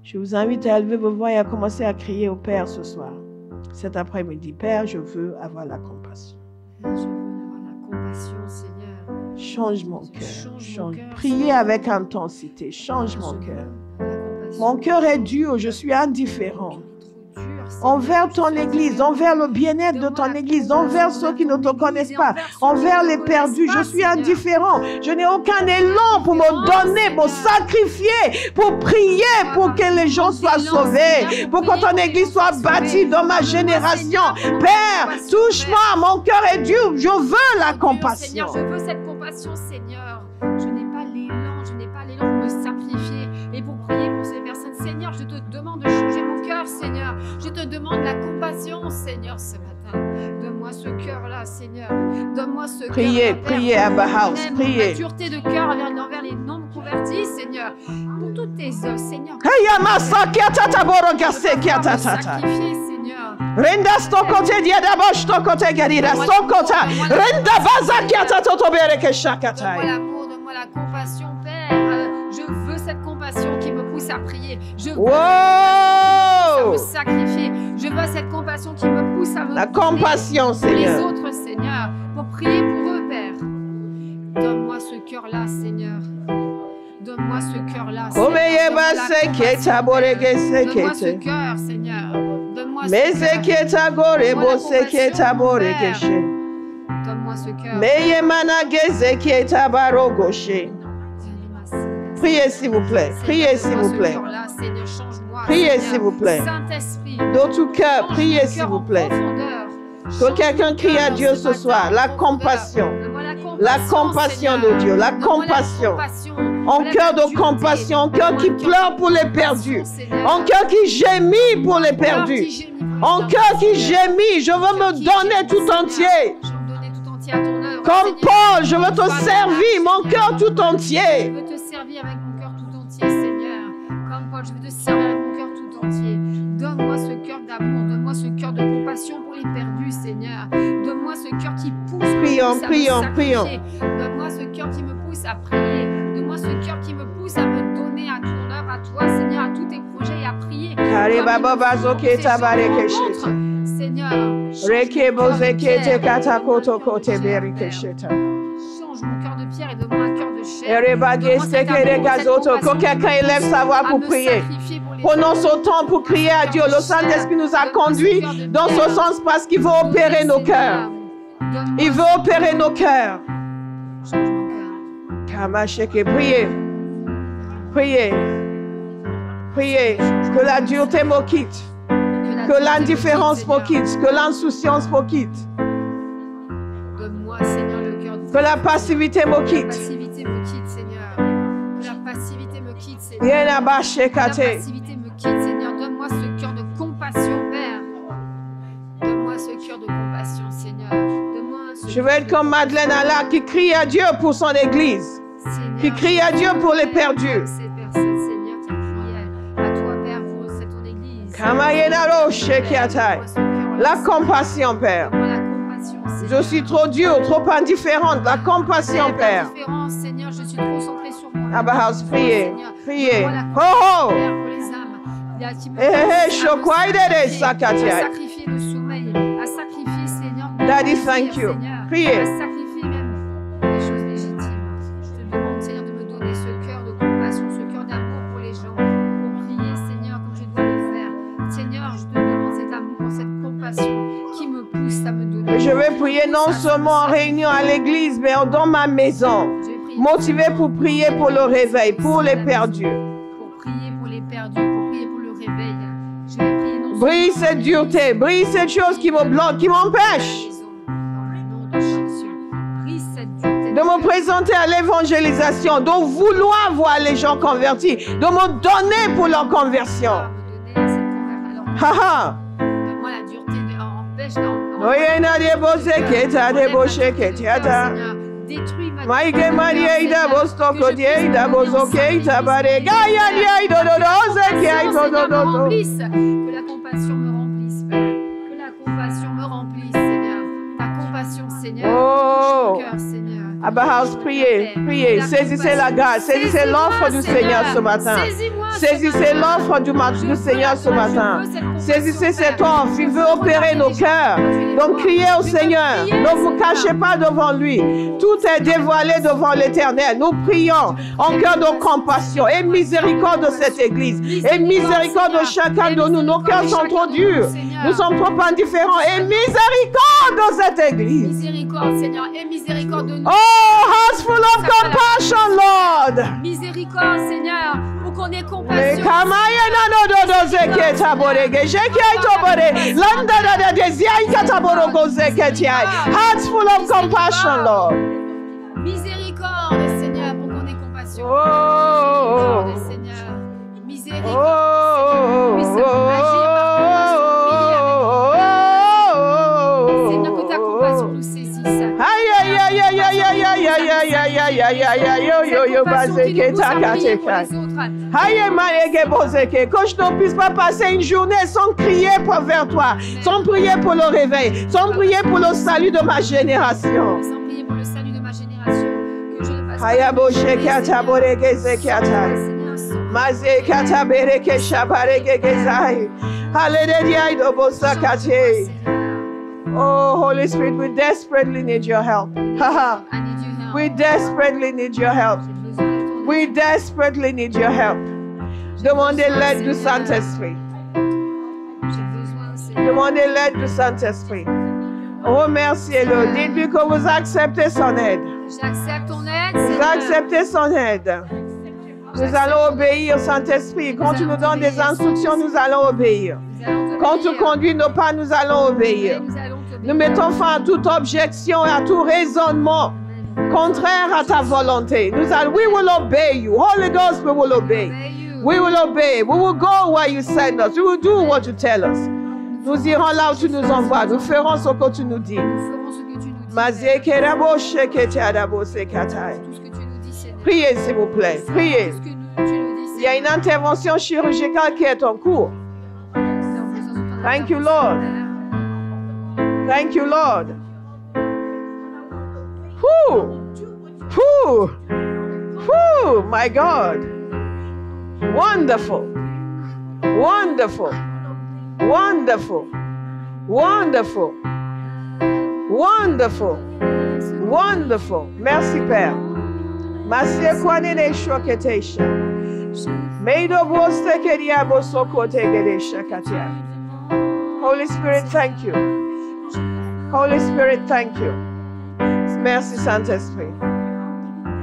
Je vous invite à élever vos voix et à commencer à crier au Père ce soir. Cet après-midi, Père, je veux avoir la compassion. Je veux avoir la compassion, Seigneur. Change mon cœur. Change mon cœur, Priez Seigneur. avec intensité. Change mon Je veux cœur. avoir la compassion. Mon cœur est dur, je suis indifférent. Mon cœur est trop dur, Seigneur. Envers ton Église, envers le bien-être de ton Église, envers ceux qui ne te connaissent pas, envers les perdus, je suis indifférent. Je n'ai aucun élan pour me donner, pour sacrifier, pour prier, pour que les gens soient sauvés, pour que ton Église soit bâtie dans ma génération. Père, touche-moi, mon cœur est dur, je veux la compassion. Seigneur, je veux cette compassion, Seigneur. Je n'ai pas l'élan pour me sacrifier et pour prier pour ces personnes. Seigneur, je te demande de changer mon cœur, Seigneur. Je te demande la compassion, Seigneur, ce matin. Donne-moi ce cœur-là, Seigneur. Donne-moi ce Priez, cœur-là, priez, Père. Abba House, Même priez. la dureté de cœur envers les non-convertis, Seigneur. Pour toutes tes œuvres, Seigneur. Sacrifier, Seigneur. Renda sto kote diada bosh to kote garira sto kota renda baza kiata toto bereke Donne-moi shakatai. l'amour, donne-moi la compassion, Père. Je veux cette compassion qui me pousse à prier. Je veux à me Wow! sacrifier. Je veux cette compassion qui me pousse à me La donner compassion, pour les Seigneur. autres, Seigneur, pour prier pour eux, Père. Donne-moi ce cœur-là, Seigneur. Donne-moi ce cœur-là, Seigneur. Omeye Donne-moi la base compassion, keta boreke Père. Donne-moi ce sekete. cœur, Seigneur. Donne-moi ce Meze cœur. keta gore Donne-moi la bose keta compassion, boreke Père. she. Donne-moi ce cœur. Meye manageze keta barogo she. Priez s'il vous plaît. Priez s'il vous plaît. Priez, s'il vous plaît. Saint-Esprit. De tout cœur, priez s'il vous plaît. Que quelqu'un crie à Dieu ce soir. La compassion. La compassion de Dieu. La compassion. Un cœur de compassion. Un cœur qui pleure pour les perdus. Un cœur qui gémit pour les perdus. Un cœur qui gémit. Je veux me donner tout entier. Comme Paul, je veux te servir, mon cœur tout entier. Je veux te servir avec mon cœur tout entier, Seigneur. Comme Paul, je veux te servir avec mon cœur tout entier. Donne-moi ce cœur d'amour, donne-moi ce cœur de compassion pour les perdus, Seigneur. Donne-moi ce cœur qui pousse, Prions, à me prions, prions. sacrifier. Donne-moi ce cœur qui me pousse à prier. Donne-moi ce cœur qui me pousse à me donner à ton œuvre, à toi, Seigneur, à tous tes projets et à prier. Kare Comme baba il me bazo faut, keta ces gens bareke me sheta. montrent, Seigneur, change Reke mon cœur boze de kete pierre. kata koto kote Pierre, bereke Père. sheta. Change mon cœur de pierre et donne-moi un cœur de chair. Ereba Donne-moi geste cet kere amour, cette gazoto. Que compassion quelqu'un qui me élève pousse sa voix à pour me prier. sacrifier pour les Prenons autres. ce temps pour crier à Dieu. Le Saint-Esprit nous a conduits dans ce sens parce qu'il veut opérer nos cœurs. Il veut opérer nos cœurs. Change mon cœur. Kamasheke, priez. Priez. Priez. Que la dureté me quitte. Que l'indifférence me quitte. Que l'insouciance me quitte. Donne-moi, Seigneur, le cœur de Que la passivité me la quitte. passivité me quitte, Seigneur. Que la passivité me quitte, Seigneur. Yena Que la bashekate. passivité me quitte, Seigneur. Donne-moi ce cœur de compassion, Père. Donne-moi ce cœur de compassion, Seigneur. Donne-moi ce Je veux être comme Madeleine Allah qui crie à Dieu pour son église. Seigneur, Qui crie à Dieu pour les perdus. ces personnes, Seigneur, qui crient à toi, Père, pour ton église. Kamayena ro shekiatai. Donne-moi ce cœur-là, La Seigneur. compassion, Père. Donne-moi la compassion, Seigneur. Je suis trop dure, trop indifférente. La compassion, Père. Différence, Seigneur, je suis trop centrée sur moi. Abba House, priez. Seigneur, Priez. donne-moi la Oh, oh. Père, pour les âmes. Il y a qui me Eh, eh, poussent à me shokwaide de sacrifier, sakatia. à sacrifier le sommeil, à sacrifier, Seigneur, mon Daddy, plaisir, thank you. Seigneur, Priez. à sacrifier même des choses légitimes. Je te demande, Seigneur, de me donner ce cœur de compassion, ce cœur d'amour pour les gens, pour prier, Seigneur, comme je dois le faire. Seigneur, je te demande cet amour, cette compassion qui me pousse à me donner. Je vais prier non seulement en réunion à l'église, mais dans ma maison. Je vais prier Motivé pour prier pour le réveil, pour les perdus. pour prier pour les perdus, pour prier pour le réveil. Je vais prier non Brise seulement cette dureté, brise cette chose qui me bloque, qui m'empêche dans le nom de Jésus. Brise cette dureté de me présenter à l'évangélisation, de vouloir voir les gens convertis, de me donner pour leur conversion. me donner à cette conversion. Haha. Donne-moi la dureté, empêche Oyena de bose keta de boshe ketiata. détruis ma Maike Maria ida bostoko die ida bozoke ita bare gaya dia ido do do ze ki ai do do do do. Que la compassion me remplisse, Père. Que la compassion me remplisse, Seigneur. Ta compassion, Seigneur. Oh. Touche mon cœur, Seigneur. Abba House, priez, priez. Saisissez la grâce, saisissez l'offre du Seigneur ce matin. Saisissez l'offre du Seigneur ce matin. Saisissez cette offre. Il veut opérer nos cœurs. Donc criez au Seigneur. Ne vous cachez pas devant lui. Tout est dévoilé devant l'Éternel. Nous prions en cœur de compassion et miséricorde de cette église. Et miséricorde de chacun de nous. Nos cœurs sont trop durs. Nous sommes trop indifférents. Et miséricorde de cette église. Miséricorde, Seigneur, et miséricorde de nous. Oh, hearts full of compassion, Lord. Miséricorde, Seigneur, pour qu'on ait compassion. Hearts full of compassion, Lord. Miséricorde, Seigneur, pour qu'on ait compassion. Oh, Miséricorde, Seigneur. Miséricorde, Seigneur. Seigneur, que ta compassion nous saisisse. Que je ne puisse pas passer une journée sans crier vers toi, sans prier pour le réveil, sans prier pour le salut de ma génération. Sans prier pour le salut de ma génération. Que je ne passe Oh, Holy Spirit, we desperately need your help. We desperately need your help. We desperately need your help. Demandez l'aide du Saint-Esprit. Demandez l'aide du Saint-Esprit. Remerciez-le. Dites-lui que vous acceptez son aide. J'accepte ton aide. Vous acceptez son aide. Nous allons obéir, Saint-Esprit. Quand tu nous donnes des instructions, nous allons obéir. Quand tu conduis nos pas, nous allons obéir. Nous mettons fin à toute objection et à tout raisonnement contraire à ta volonté. We will obey you. Holy Ghost, we will obey. We will obey. We will go where you send us. We will do what you tell us. Nous irons là où tu nous envoies. Nous ferons ce que tu nous dis. Priez, s'il vous plaît. Priez. Il y a une intervention chirurgicale qui est en cours. Thank you, Lord. Thank you, Lord. Whew. Whew. Whew. My God. Wonderful. Wonderful. Wonderful. Wonderful. Wonderful. Wonderful. Merci, Père. Merci, Kwanene Shoketesha. Meido Boste Kedia Bosoko Tegedesha Katia. Holy Spirit, thank you. Holy Spirit, thank you. Merci, Saint-Esprit.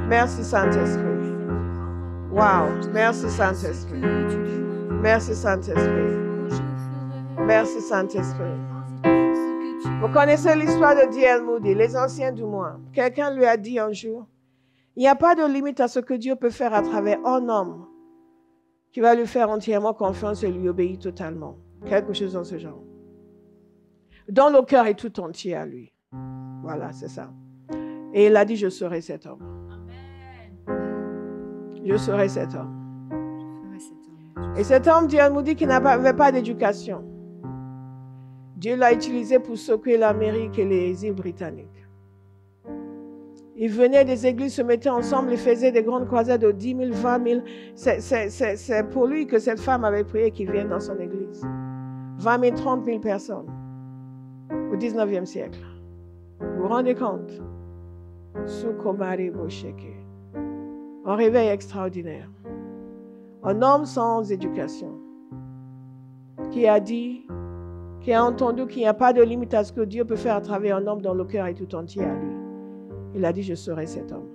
Merci, Saint-Esprit. Wow. Merci, Saint-Esprit. Merci, Saint-Esprit. Merci, Saint-Esprit. Vous connaissez l'histoire de D.L. Moody, les anciens du moins. Quelqu'un lui a dit un jour, il n'y a pas de limite à ce que Dieu peut faire à travers un homme qui va lui faire entièrement confiance et lui obéir totalement. Quelque chose dans ce genre. Dont le cœur est tout entier à lui. Voilà, c'est ça. Et il a dit, je serai cet homme. Je serai cet homme. Et cet homme, Dieu nous dit qu'il n'avait pas d'éducation. Dieu l'a utilisé pour secouer l'Amérique et les îles britanniques. Ils venaient des églises, se mettaient ensemble, ils faisaient des grandes croisades de 10 000, 20 000. C'est pour lui que cette femme avait prié qu'il vienne dans son église. 20 000, 30 000 personnes au 19e siècle. Vous vous rendez compte? Un réveil extraordinaire. Un homme sans éducation qui a dit, qui a entendu qu'il n'y a pas de limite à ce que Dieu peut faire à travers un homme dont le cœur est tout entier à lui. Il a dit, je serai cet homme.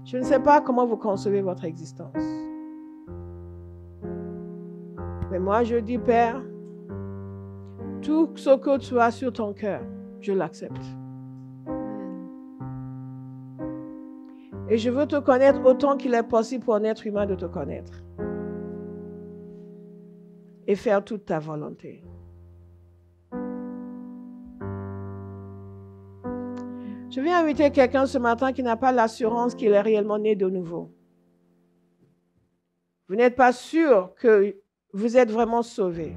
Je ne sais pas comment vous concevez votre existence. Mais moi, je dis, Père, tout ce que tu as sur ton cœur, je l'accepte. Et je veux te connaître autant qu'il est possible pour un être humain de te connaître. Et faire toute ta volonté. Je viens inviter quelqu'un ce matin qui n'a pas l'assurance qu'il est réellement né de nouveau. Vous n'êtes pas sûr que vous êtes vraiment sauvé.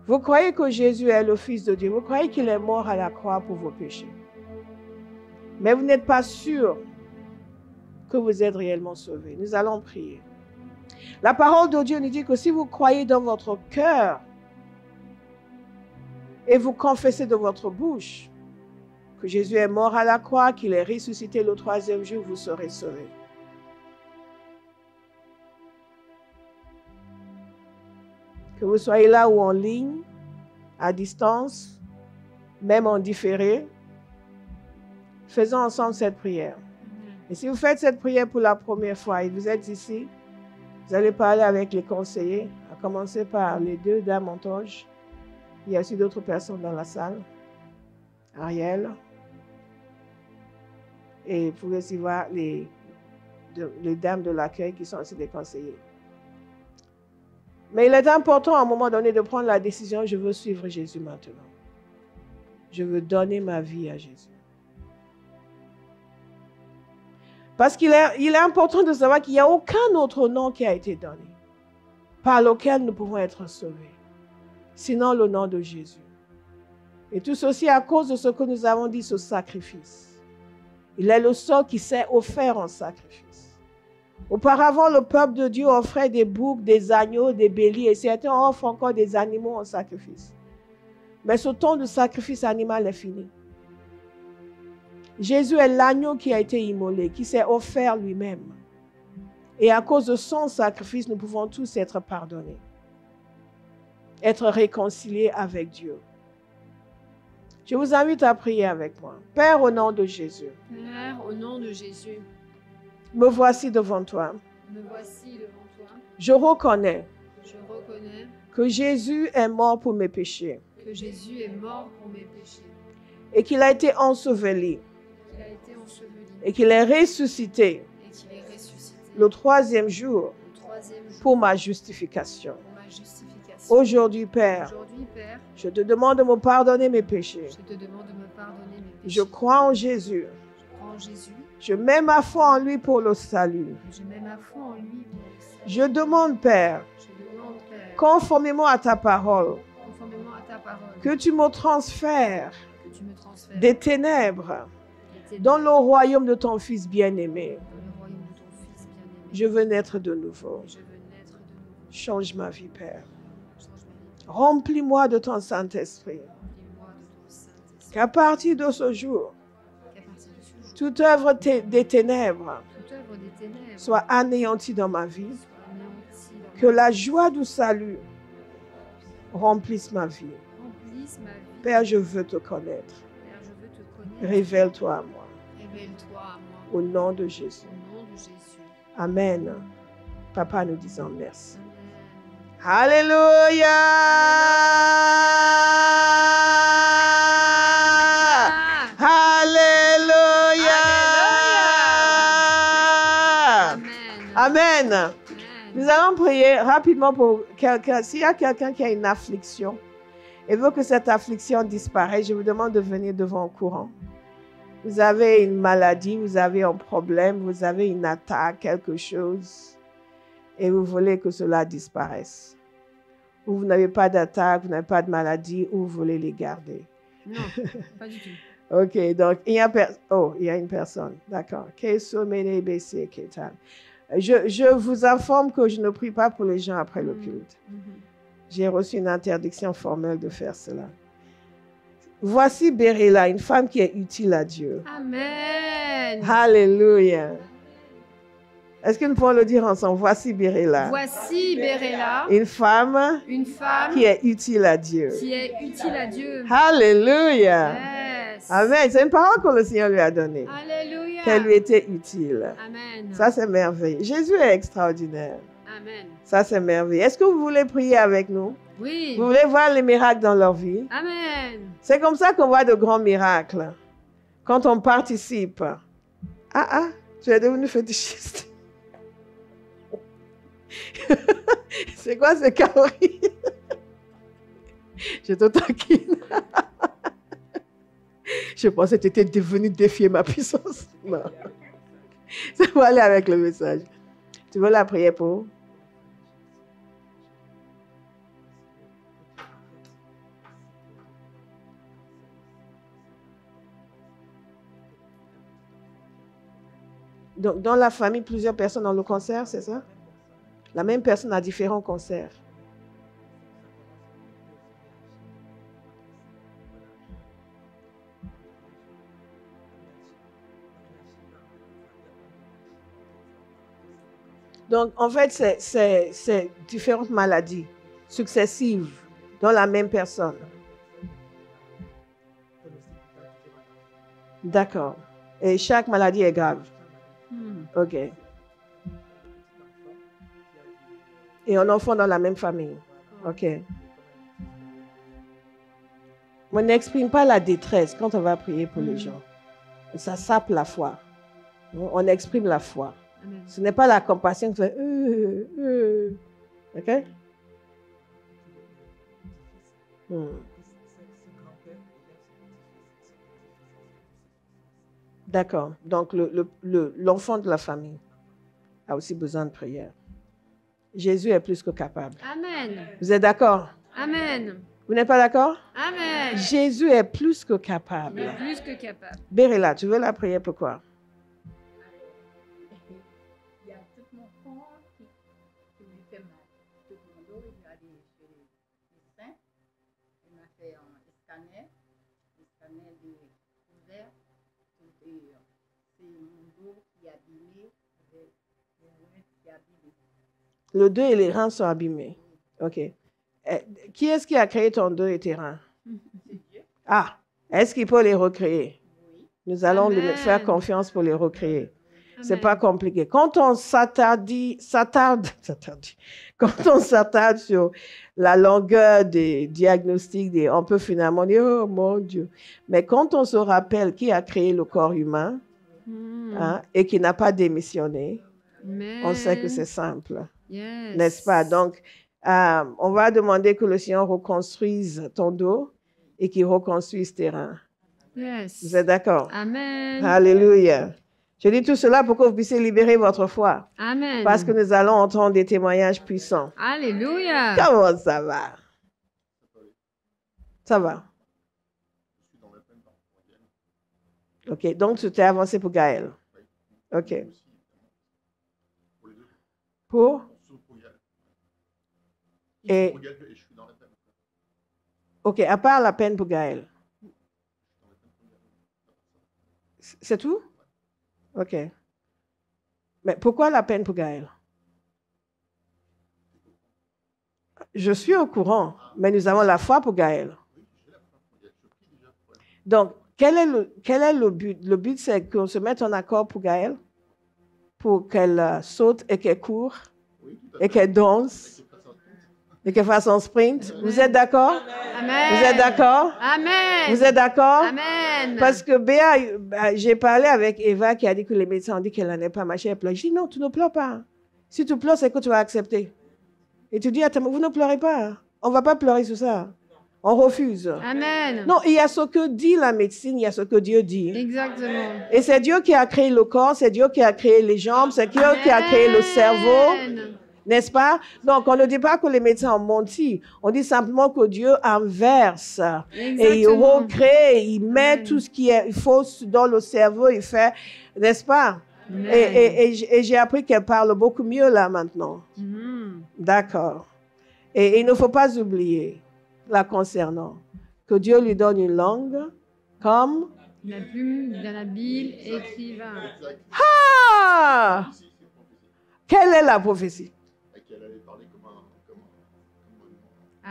Vous croyez que Jésus est le Fils de Dieu. Vous croyez qu'il est mort à la croix pour vos péchés. mais vous n'êtes pas sûr que vous êtes réellement sauvé. Nous allons prier. La parole de Dieu nous dit que si vous croyez dans votre cœur et vous confessez de votre bouche que Jésus est mort à la croix, qu'il est ressuscité le 3e jour, vous serez sauvés. Que vous soyez là ou en ligne, à distance, même en différé, faisons ensemble cette prière. Et si vous faites cette prière pour la première fois et vous êtes ici, vous allez parler avec les conseillers, à commencer par les 2 dames en toge. Il y a aussi d'autres personnes dans la salle. Ariel. Et vous pouvez aussi voir les dames de l'accueil qui sont aussi des conseillers. Mais il est important à un moment donné de prendre la décision, je veux suivre Jésus maintenant. Je veux donner ma vie à Jésus. Parce qu'il est important de savoir qu'il n'y a aucun autre nom qui a été donné par lequel nous pouvons être sauvés, sinon le nom de Jésus. Et tout ceci à cause de ce que nous avons dit, ce sacrifice. Il est le seul qui s'est offert en sacrifice. Auparavant, le peuple de Dieu offrait des boucs, des agneaux, des béliers, et certains offrent encore des animaux en sacrifice. Mais ce temps de sacrifice animal est fini. Jésus est l'agneau qui a été immolé, qui s'est offert lui-même. Et à cause de son sacrifice, nous pouvons tous être pardonnés, être réconciliés avec Dieu. Je vous invite à prier avec moi. Père, au nom de Jésus. Père, au nom de Jésus. Me voici devant toi. Me voici devant toi. Je reconnais Que Jésus est mort pour mes péchés. Que Jésus est mort pour mes péchés. Et qu'il a été enseveli. Qu'il a été enseveli. Et qu'il est ressuscité. Et qu'il est ressuscité. Le 3e jour. Le 3e jour. Pour ma justification. Pour ma justification. Aujourd'hui, Père. Aujourd'hui, Père. Je te demande de me pardonner mes péchés. Je te demande de me pardonner mes péchés. Je crois en Jésus. Je crois en Jésus. Je mets ma foi en lui pour le salut. Je mets ma foi en lui pour le salut. Je demande, Père, conformément à ta parole, que tu me transfères des ténèbres dans le royaume de ton Fils bien-aimé. Je veux naître de nouveau. Change ma vie, Père. Remplis-moi de ton Saint-Esprit. Qu'à partir de ce jour, toute œuvre des ténèbres soit anéantie dans ma vie. Que la joie du salut remplisse ma vie. Père, je veux te connaître. Révèle-toi à moi. Au nom de Jésus. Amen. Papa, nous disons merci. Alléluia. Alléluia. Amen. Nous allons prier rapidement pour quelqu'un. S'il y a quelqu'un qui a une affliction et veut que cette affliction disparaisse, je vous demande de venir devant au courant. Vous avez une maladie, vous avez un problème, vous avez une attaque, quelque chose, et vous voulez que cela disparaisse. Ou vous n'avez pas d'attaque, vous n'avez pas de maladie, ou vous voulez les garder. Non, pas du tout. Ok, donc il y a une personne. D'accord. Je vous informe que je ne prie pas pour les gens après le culte. J'ai reçu une interdiction formelle de faire cela. Voici Béréla, une femme qui est utile à Dieu. Amen. Alléluia. Est-ce que nous pouvons le dire ensemble? Voici Béréla. Voici Béréla. Une femme qui est utile à Dieu. Qui est utile à Dieu. Alléluia. Yes. Amen. C'est une parole que le Seigneur lui a donnée. Alléluia. Qu'elle lui était utile. Amen. Ça, c'est merveilleux. Jésus est extraordinaire. Amen. Ça, c'est merveilleux. Est-ce que vous voulez prier avec nous? Oui. Vous voulez voir les miracles dans leur vie? Amen. C'est comme ça qu'on voit de grands miracles. Quand on participe. Tu es devenu fétichiste. C'est quoi ces calories? Je te taquine. Je pensais que tu étais devenu défier ma puissance. Non. Ça va aller avec le message. Tu veux la prière pour? Donc, dans la famille, plusieurs personnes ont le cancer, c'est ça? La même personne a différents cancers. Donc, en fait, c'est différentes maladies successives dans la même personne. D'accord. Et chaque maladie est grave. OK. Et un enfant dans la même famille. OK. On n'exprime pas la détresse quand on va prier pour les gens. Ça sape la foi. On exprime la foi. Amen. Ce n'est pas la compassion qui fait OK? D'accord. Donc, l'enfant de la famille a aussi besoin de prière. Jésus est plus que capable. Amen. Vous êtes d'accord? Amen. Vous n'êtes pas d'accord? Amen. Jésus est plus que capable. Il est plus que capable. Bérilla, tu veux la prière pourquoi? Il y a tout mon corps qui me fait mal. Tout mon dos, il est allé chez le médecin. Il m'a fait un scanner de ouvert. C'est mon dos qui est abîmé, avec les reins qui est abîmé. Le dos et les reins sont abîmés. OK. Qui est-ce qui a créé ton dos et tes reins? C'est Dieu. Ah, est-ce qu'il peut les recréer? Oui. Nous allons lui Amen. faire confiance pour les recréer. C'est Amen. pas compliqué. Quand on quand on s'attarde sur la longueur des diagnostics, on peut finalement dire, oh mon Dieu. Mais quand on se rappelle qui a créé le corps humain et qui n'a pas démissionné, Amen. on sait que c'est simple. Yes. N'est-ce pas? Donc, on va demander que le Seigneur reconstruise ton dos et qu'il reconstruise tes reins. Yes. Vous êtes d'accord? Amen. Alléluia. Je dis tout cela pour que vous puissiez libérer votre foi. Amen. Parce que nous allons entendre des témoignages puissants. Alléluia. Comment ça va? Ça va? OK. Donc, tu t'es avancé pour Gaël. OK. Pour? Et, OK. À part la peine pour Gaël. C'est tout? OK. Mais pourquoi la peine pour Gaël? Je suis au courant, mais nous avons la foi pour Gaël. Donc, quel est le but? Le but, c'est qu'on se mette en accord pour Gaël, pour qu'elle saute et qu'elle court, et qu'elle danse, et qu'elle fasse son sprint. Vous êtes d'accord? Amen. Vous êtes d'accord? Amen. Vous êtes d'accord? Amen. Parce que Béa, j'ai parlé avec Eva qui a dit que les médecins ont dit qu'elle n'en est pas marché. Elle pleure. Je dis non, tu ne pleures pas. Si tu pleures, c'est que tu vas accepter. Et tu dis, attends, vous ne pleurez pas. On ne va pas pleurer sur ça. On refuse. Amen. Non, il y a ce que dit la médecine, il y a ce que Dieu dit. Exactement. Et c'est Dieu qui a créé le corps, c'est Dieu qui a créé les jambes, c'est Dieu qui a créé le cerveau. Amen. N'est-ce pas? Donc, on ne dit pas que les médecins ont menti. On dit simplement que Dieu inverse. Et il Exactement. recrée, il met Amen. tout ce qui est faux dans le cerveau, il fait, n'est-ce pas? Amen. Et j'ai appris qu'elle parle beaucoup mieux là maintenant. Mhm. D'accord. Et il ne faut pas oublier, la concernant, que Dieu lui donne une langue comme... La plume d'un habile écrivain. Ah! Quelle est la prophétie? Qu'elle allait parler comme un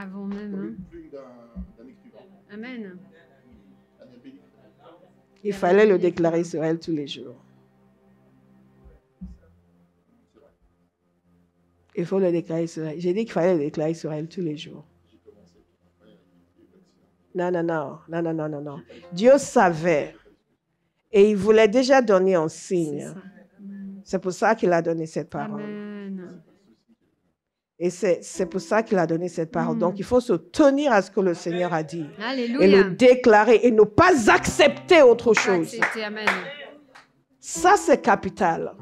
Avant même. plume d'un écrivain. Hein. Amen. Un habile. Il fallait le déclarer sur elle tous les jours. Il faut le déclarer sur elle. J'ai dit qu'il fallait le déclarer sur elle tous les jours. Non, non, non, non, non, non, non, non. Dieu savait. Et il voulait déjà donner un C'est signe. ça. C'est pour ça qu'il a donné cette parole. Amen. Et c'est pour ça qu'il a donné cette parole. Donc, il faut se tenir à ce que le Seigneur a dit. Et Alléluia. le déclarer et ne pas accepter autre chose. Accepté. Amen. Ça, c'est capital.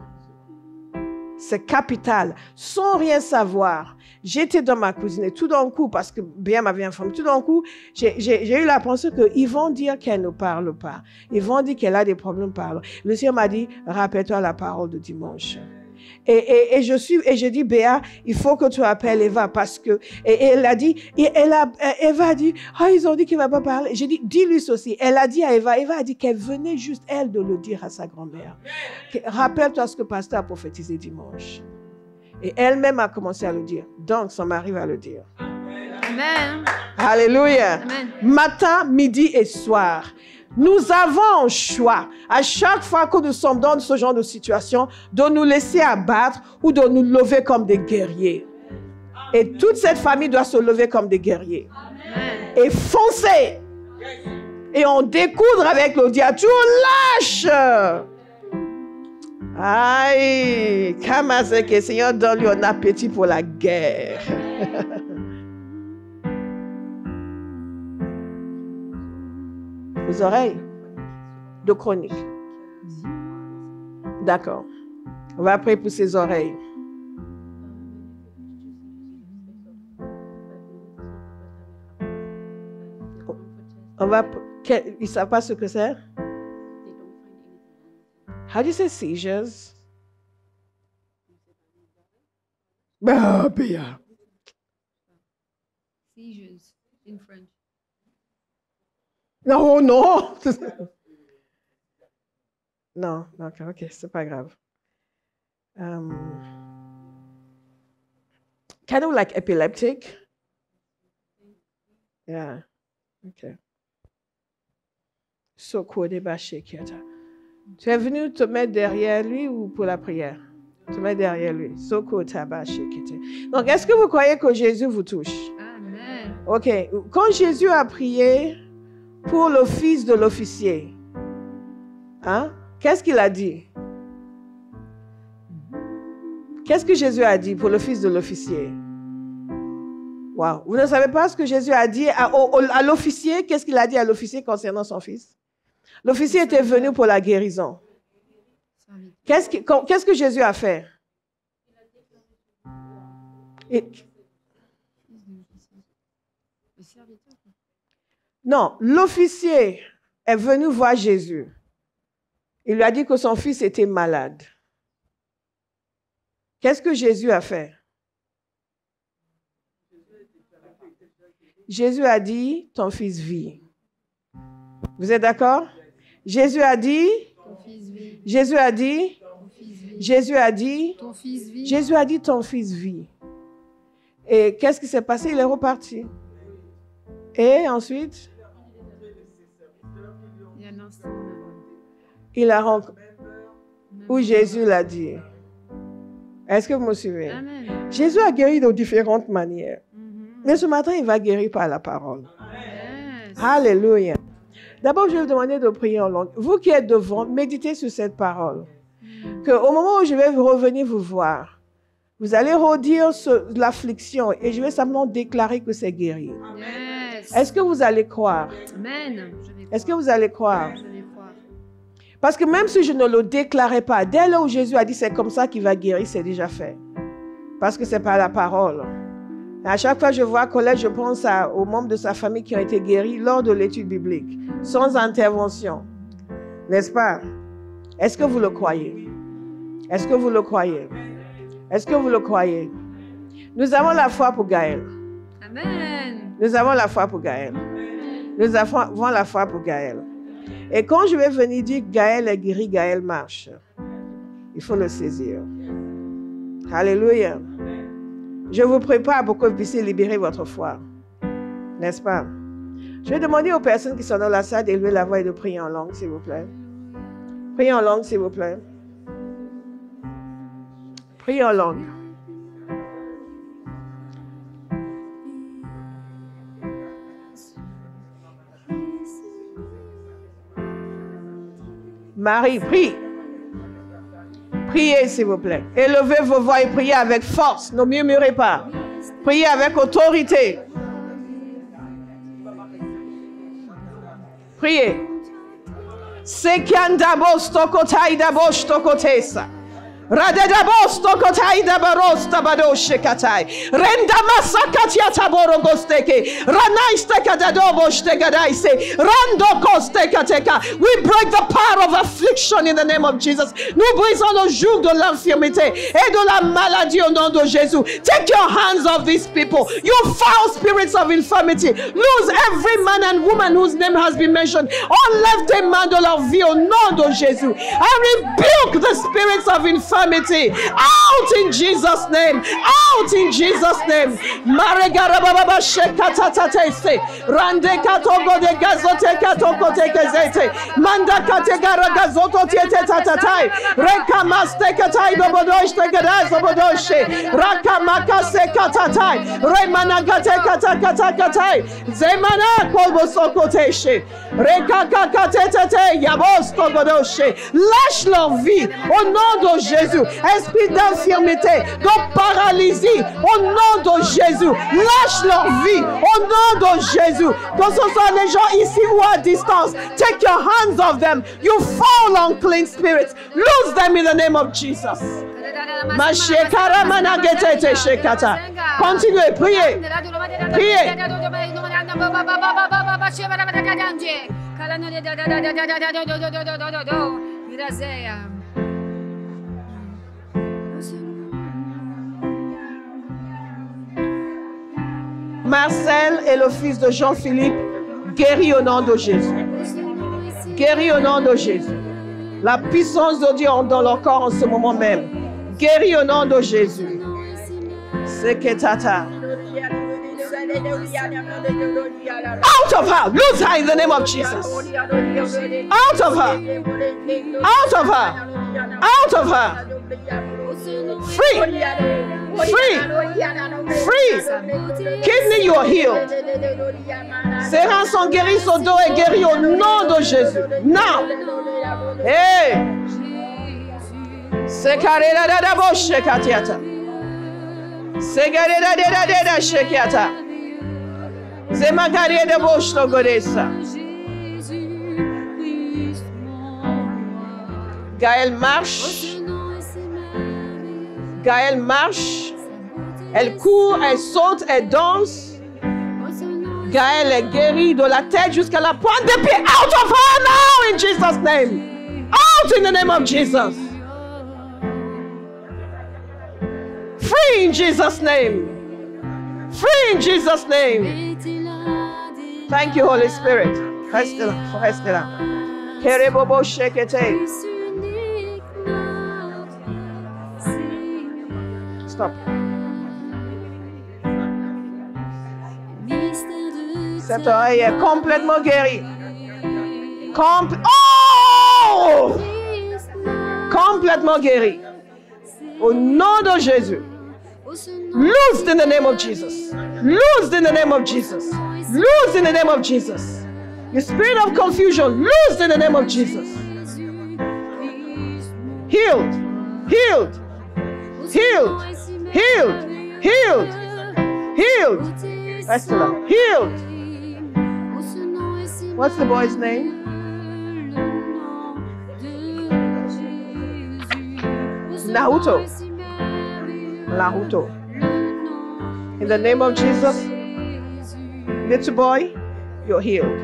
C'est capital. Sans rien savoir, j'étais dans ma cuisine et tout d'un coup, parce que bien m'avait informé, tout d'un coup, j'ai eu la pensée qu'ils vont dire qu'elle ne parle pas. Ils vont dire qu'elle a des problèmes par là. Le Seigneur m'a dit, rappelle-toi la parole de dimanche. Et j'ai dit, Béa, il faut que tu appelles Eva parce que, et elle a dit, Eva a dit, ils ont dit qu'il ne va pas parler. J'ai dit, dis-lui ceci. Elle a dit à Eva a dit qu'elle venait juste, elle, de le dire à sa grand-mère. Rappelle-toi ce que pasteur a prophétisé dimanche. Et elle-même a commencé à le dire. Donc, son mari va le dire. Amen. Alléluia. Amen. Matin, midi et soir. Nous avons un choix, à chaque fois que nous sommes dans ce genre de situation, de nous laisser abattre ou de nous lever comme des guerriers. Et toute cette famille doit se lever comme des guerriers. Et foncer. Et en découdre avec le diable. Tu lâches. Aïe. Kamazeke, Seigneur, donne-lui un appétit pour la guerre. Vos oreilles de chronique. D'accord. On va prier pour ses oreilles. On va. Ils ne savent pas ce que c'est? How do you say seizures? Ah, Béa. Seizures in French. Non, non. Non, d'accord, ok, c'est pas grave. Kind of like epileptic? Yeah, ok. Soko de Bachekiata. Tu es venu te mettre derrière lui ou pour la prière? Te mettre derrière lui. Soko Tabashekite. Donc, est-ce que vous croyez que Jésus vous touche? Amen. Ok, quand Jésus a prié pour le fils de l'officier, hein? Qu'est-ce qu'il a dit? Qu'est-ce que Jésus a dit pour le fils de l'officier? Wow. Vous ne savez pas ce que Jésus a dit à l'officier? Qu'est-ce qu'il a dit à l'officier concernant son fils? L'officier était venu pour la guérison. Qu'est-ce que Jésus a fait? Non, l'officier est venu voir Jésus. Il lui a dit que son fils était malade. Qu'est-ce que Jésus a fait? Jésus a dit, ton fils vit. Vous êtes d'accord? Jésus a dit, Jésus a dit, Jésus a dit, Jésus a dit, ton fils vit. Et qu'est-ce qui s'est passé? Il est reparti. Et ensuite, il a rencontré où Jésus l'a dit. Est-ce que vous me suivez? Amen. Jésus a guéri de différentes manières. Mais ce matin, il va guérir par la parole. Yes. Alléluia. D'abord, je vais vous demander de prier en langue. Vous qui êtes devant, méditez sur cette parole. Qu'au moment où je vais revenir vous voir, vous allez redire l'affliction et je vais simplement déclarer que c'est guéri. Yes. Est-ce que vous allez croire? Amen. Est-ce que vous allez croire? Je vais croire. Parce que même si je ne le déclarais pas, dès là où Jésus a dit c'est comme ça qu'il va guérir, c'est déjà fait. Parce que c'est par la parole. Et à chaque fois que je vois Colette, je pense aux membres de sa famille qui ont été guéris lors de l'étude biblique, sans intervention. N'est-ce pas? Est-ce que vous le croyez? Est-ce que vous le croyez? Est-ce que vous le croyez? Nous avons la foi pour Gaël. Amen. Nous avons la foi pour Gaël. Nous avons la foi pour Gaël. Et quand je vais venir dire Gaël est guéri, Gaël marche, il faut le saisir. Alléluia. Je vous prépare pour que vous puissiez libérer votre foi. N'est-ce pas? Je vais demander aux personnes qui sont dans la salle d'élever la voix et de prier en langue, s'il vous plaît. Priez en langue, s'il vous plaît. Priez en langue. Marie, prie. Priez, s'il vous plaît. Élevez vos voix et priez avec force. Ne murmurez pas. Priez avec autorité. Priez. Sekiandabo stokotai dabo stokotesa. Radadabosto kotai dabarosta badoshe katai. Renda masakatia taboro gosteke. Ranaiste kadadobo shtegadaise. Rando koste kateka. We break the power of affliction in the name of Jesus. Nous brisons le joug de l'infirmité et de la maladie au nom de Jésus. Take your hands off these people. You foul spirits of infirmity. Lose every man and woman whose name has been mentioned. Enlève-tes-mains de leur vie au nom de Jésus. I rebuke the spirits of infirmity. Out in Jesus' name. Out in Jesus' name. Maregarababa shekatatatese. Rande katogo de gazote katoko tekezete. Manda kategara gazoto tiete tatatai. Rekamaste katai dobodosh tegerai zobodoshe. Rakamaka se katatai. Remanagate katakatakatai. Zemana kolbo sokoteshe. Rekakakatetete yabos togodoshe. Lâche leur vie au nom de Jésus. Esprit d'infirmité, de paralysie, au nom de Jésus. Lâche leur vie au nom de Jésus. Que ce soit les gens ici ou à distance. Take your hands off them. You foul unclean spirits. Lose them in the name of Jesus. Continuez, priez. Priez. Marcel est le fils de Jean-Philippe, guéri au nom de Jésus. Guéri au nom de Jésus. La puissance de Dieu dans leur corps en ce moment même. Guéri au nom de Jésus. Seketata. Out of her. Lose her in the name of Jesus. Out of her. Out of her. Out of her. Free. Free. Free. Kidney, you are healed. Ses reins sont guéris, son dos est guéri au nom de Jésus. Now. Hey. Sekarela da boshe katiata. Segarela da shekiata. Zemagare de bosh to godesa. Gaël marche. Gaël marche. Elle court, elle saute, elle danse. Gaël est guérie de la tête jusqu'à la pointe des pieds. Out of her now in Jesus' name. Out in the name of Jesus. Free in Jesus' name. Free in Jesus' name. Thank you, Holy Spirit. Reste là, reste là. Kerebobo shekete. Stop. Cette oreille est complètement guérie. Oh! Complètement guérie. Au nom de Jésus. Loosed in the name of Jesus. Loosed in the name of Jesus. Loosed in the name of Jesus. You spirit of confusion, loosed in the name of Jesus. Healed. Healed. Healed. Healed. Healed. Healed. Reste là. Healed. What's the boy's name? Naruto. Naruto. In the name of Jesus, little boy, you're healed.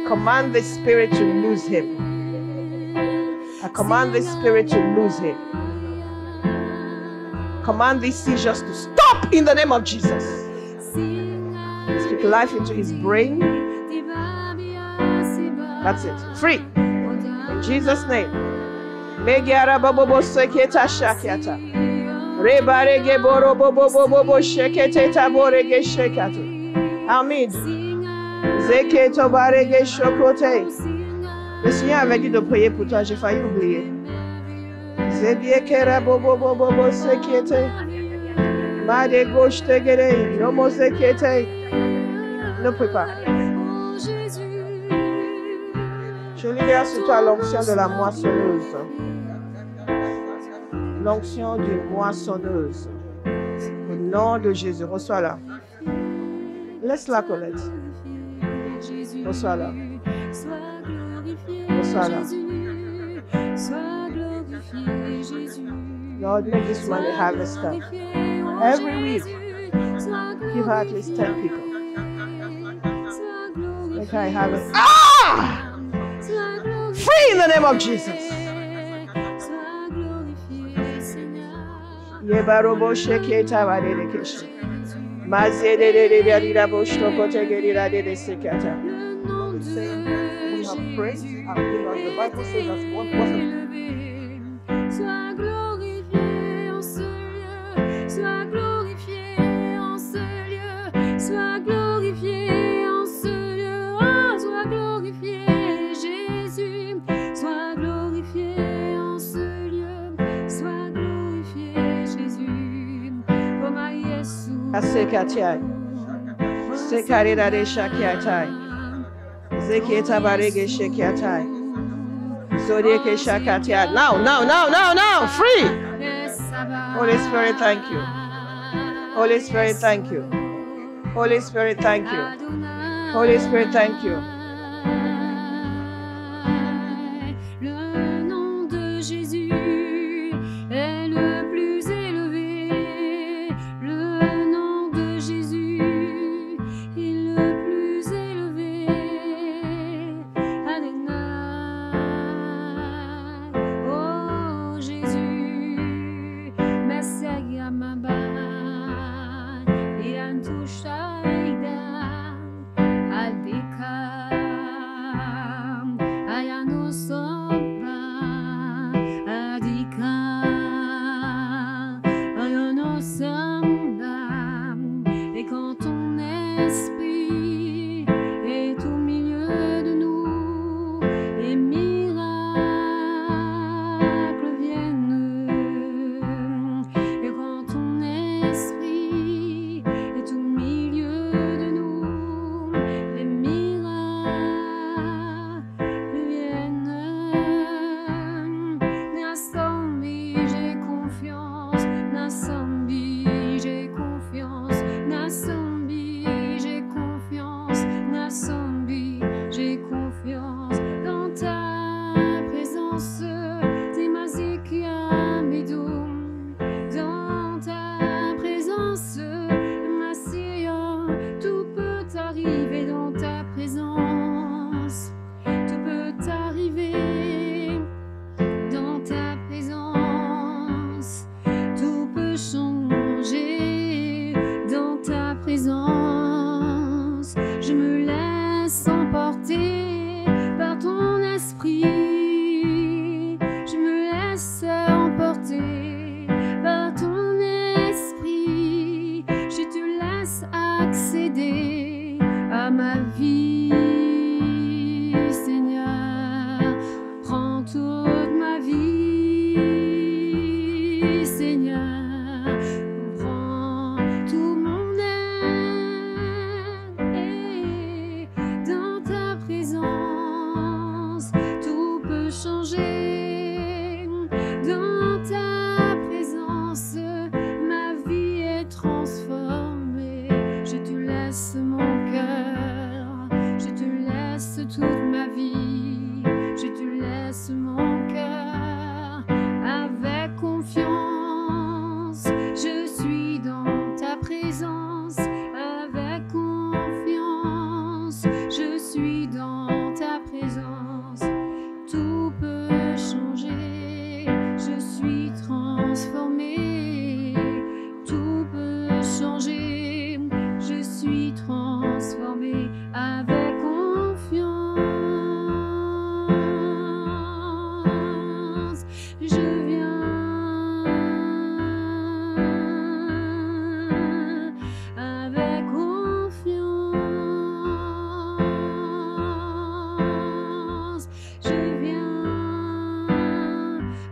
Command the spirit to lose him. I command the spirit to lose him. Command these seizures to stop in the name of Jesus. Speak life into his brain. That's it. Free. In Jesus' name. Megiara bobo seketa shakiata. Rebarege boro bobo shekete taborege shekatu. Amid. Zeketo barege shokote. Le Seigneur avait dit de prier pour toi, j'ai failli oublier. Zebiekera bobo sekete. Made gauche tegere, nomo sekete. Ne prie pas. Je libère sur toi l'onction de la moissonneuse. L'onction d'une moissonneuse. Au nom de Jésus, reçois-la. Laisse-la, Colette. Reçois-la. Reçois-la. Lord, make this money harvester. Every week, give her at least 10 people. Make I have it. Ah! Free in the name of Jesus. Yebarobo sheketa vadelekesh. Mazedededededida boshtokotegerida dedesekata. We have prayed, and the Bible says that one person. Sois glorifié en ce lieu, sois glorifié en ce lieu, sois glorifié en ce lieu, oh, sois glorifié Jésus, sois glorifié en ce lieu, sois glorifié Jésus, oh ma Jésus. Asekatai. Sekarida de shakiatai. Zeketa barege shakiatai. Zodeke shakatia. Now. Free. Holy Spirit, thank you. Holy Spirit, thank you. Holy Spirit, thank you. Holy Spirit, thank you. Le nom de Jésus est le plus élevé. Le nom de Jésus est le plus élevé. Adonai, oh Jésus, Messiah Maba, Yantushaida, Aldeka, Ayano Soba, Adika, Ayano Samba, et quand ton esprit est au milieu de nous, les miracles viennent. Et quand ton esprit est au milieu de nous, les miracles viennent. Nasambi, j'ai confiance. Nasambi, j'ai confiance. Nasambi, j'ai confiance. Nasambi, j'ai confiance dans ta présence. Temazikia Medoum, dans ta présence. Massia, tout peut arriver dans ta présence. Tout peut arriver dans ta présence. Tout peut changer dans ta présence. Je me laisse emporter par ton esprit. Je me laisse emporter par ton esprit. Je te laisse accéder à ma vie, Seigneur. Prends toute ma vie, Seigneur. Prends tout mon être. Et dans ta présence, tout peut changer. Dans ta présence, ma vie est transformée. Je te laisse mon cœur, je te laisse toute ma vie, je te laisse mon cœur avec confiance. Je suis dans ta présence avec confiance. Je suis dans ta présence. Tout peut changer. Je suis transformée. Tout peut changer. Je suis transformée avec confiance. Je viens avec confiance. Je viens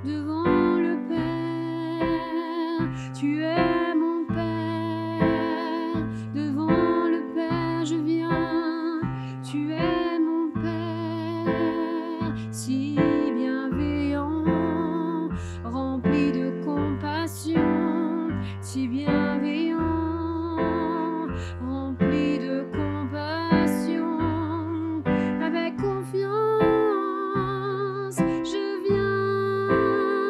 devant le Père. Tu es mon Père. Devant le Père, je viens. Tu es mon Père, si bienveillant, rempli de compassion, si bienveillant, rempli de compassion, avec confiance, je viens,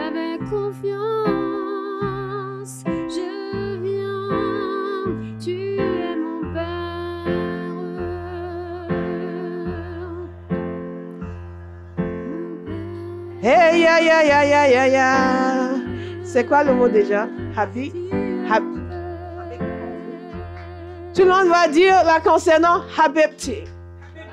avec aïe, aïe, aïe, aïe, aïe, aïe. C'est quoi le mot déjà? Habi? Tout le monde va dire la concernant Habibti.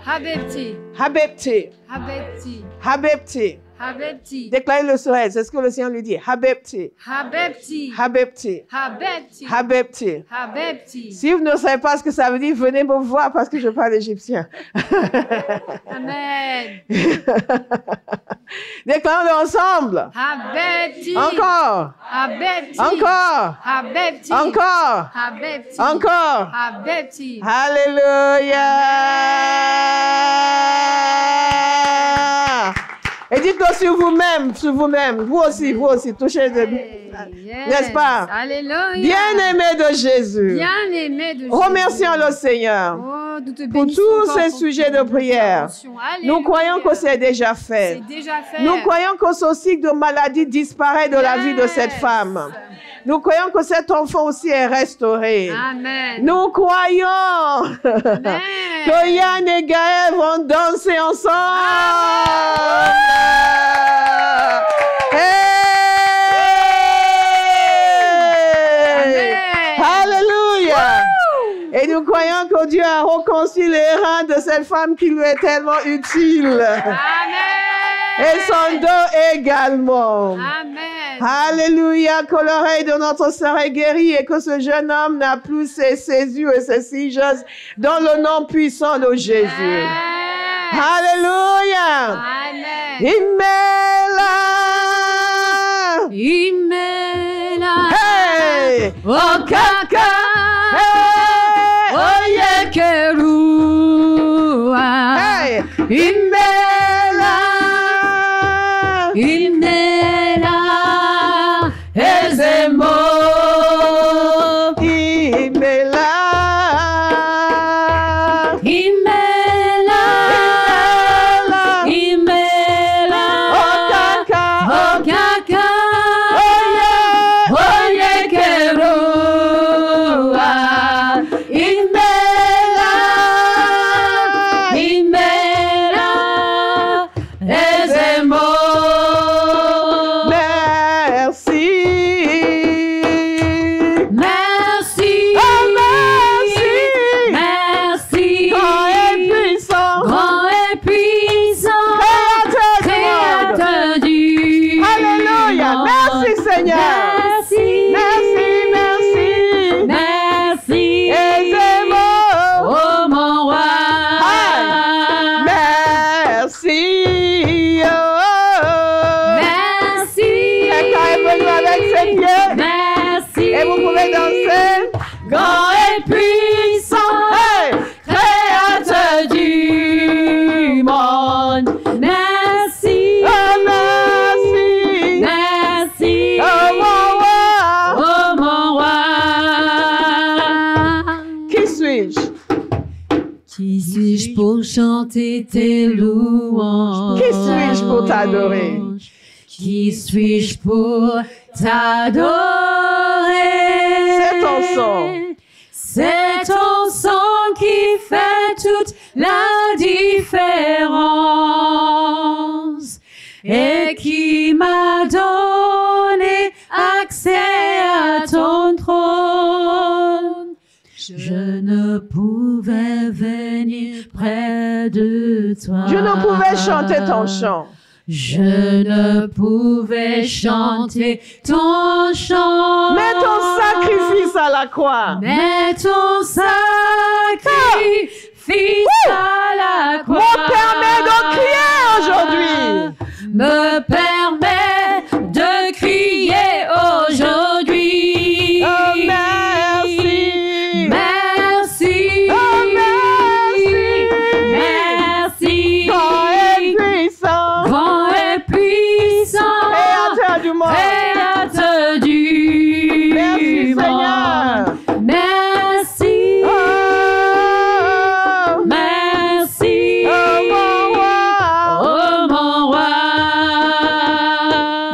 Habibti. Habibti. Habibti. Habibti. Habibti. Déclarez le soleil, c'est ce que le Seigneur lui dit. Habibti. Habibti. Habibti. Habibti. Habibti. Habibti. Si vous ne savez pas ce que ça veut dire, venez me voir parce que je parle égyptien. Amen. Déclarons-le ensemble. Habibti. Encore. Habibti. Encore. Habibti. Encore. Habibti. Encore. Habibti. Alléluia. Et dites-le sur vous-même, vous aussi, touchez de... Yes. N'est-ce pas? Alléluia. Bien-aimé de Jésus. Bien-aimé de Jésus. Remercions le Seigneur Oh, nous te pour bénissons tous encore ces pour sujets ton de prière. intervention. Nous croyons Alléluia. que c'est déjà fait. C'est déjà fait. Nous croyons que ce cycle de maladie disparaît de la vie de cette femme. Nous croyons que cet enfant aussi est restauré. Amen. Nous croyons Amen. que Yann et Gaël vont danser ensemble. Hey! Alléluia. Et nous croyons que Dieu a réconcilié les reins de cette femme qui lui est tellement utile. Amen. Et son dos également. Amen. Alléluia, que l'oreille de notre sœur est guérie et que ce jeune homme n'a plus ses yeux et ses signes dans le nom puissant de Jésus. Amen. Alléluia. Amen. Imela. Imela. Hey. Okaka. Hey. Oyekerua. Hey. Imela. Imela. Ezemo. Imela. Imela. Imela. Okaka. Okaka. Oyekerua. Imela. Imela. Ezemo. Merci. Merci. Oh, merci. Merci. Grand et puissant. Grand et puissant. Créateur du monde. Créateur du Alléluia. monde. Merci Seigneur. Merci. Merci, merci. Merci. Aidez-moi. Oh mon roi. Merci. Oh. Merci. Quelqu'un est venu avec ses pieds. Merci. Et vous pouvez danser. Grand et puissant. Hey. Créateur du monde. Merci. Oh, merci. Merci. Oh, mon roi. Oh mon roi. Qui suis-je? Qui suis-je pour chanter tes louanges? Qui suis-je pour t'adorer? Qui suis-je pour t'adorer? C'est ton son. C'est ton son qui fait toute la différence et qui m'a donné accès à ton trône. Je ne pouvais venir près de toi. Je ne pouvais chanter ton chant. Je ne pouvais chanter ton chant. Mets ton sacrifice à la croix. Mets ton sacrifice à la croix. Me permet de crier aujourd'hui. Me permet de crier aujourd'hui. Oh, merci. Merci. Oh, merci. Merci. Grand et puissant. Grand et puissant. Créateur du monde. Créateur du Merci monde. Seigneur. Merci. Oh, Merci. oh, mon roi. Oh mon roi.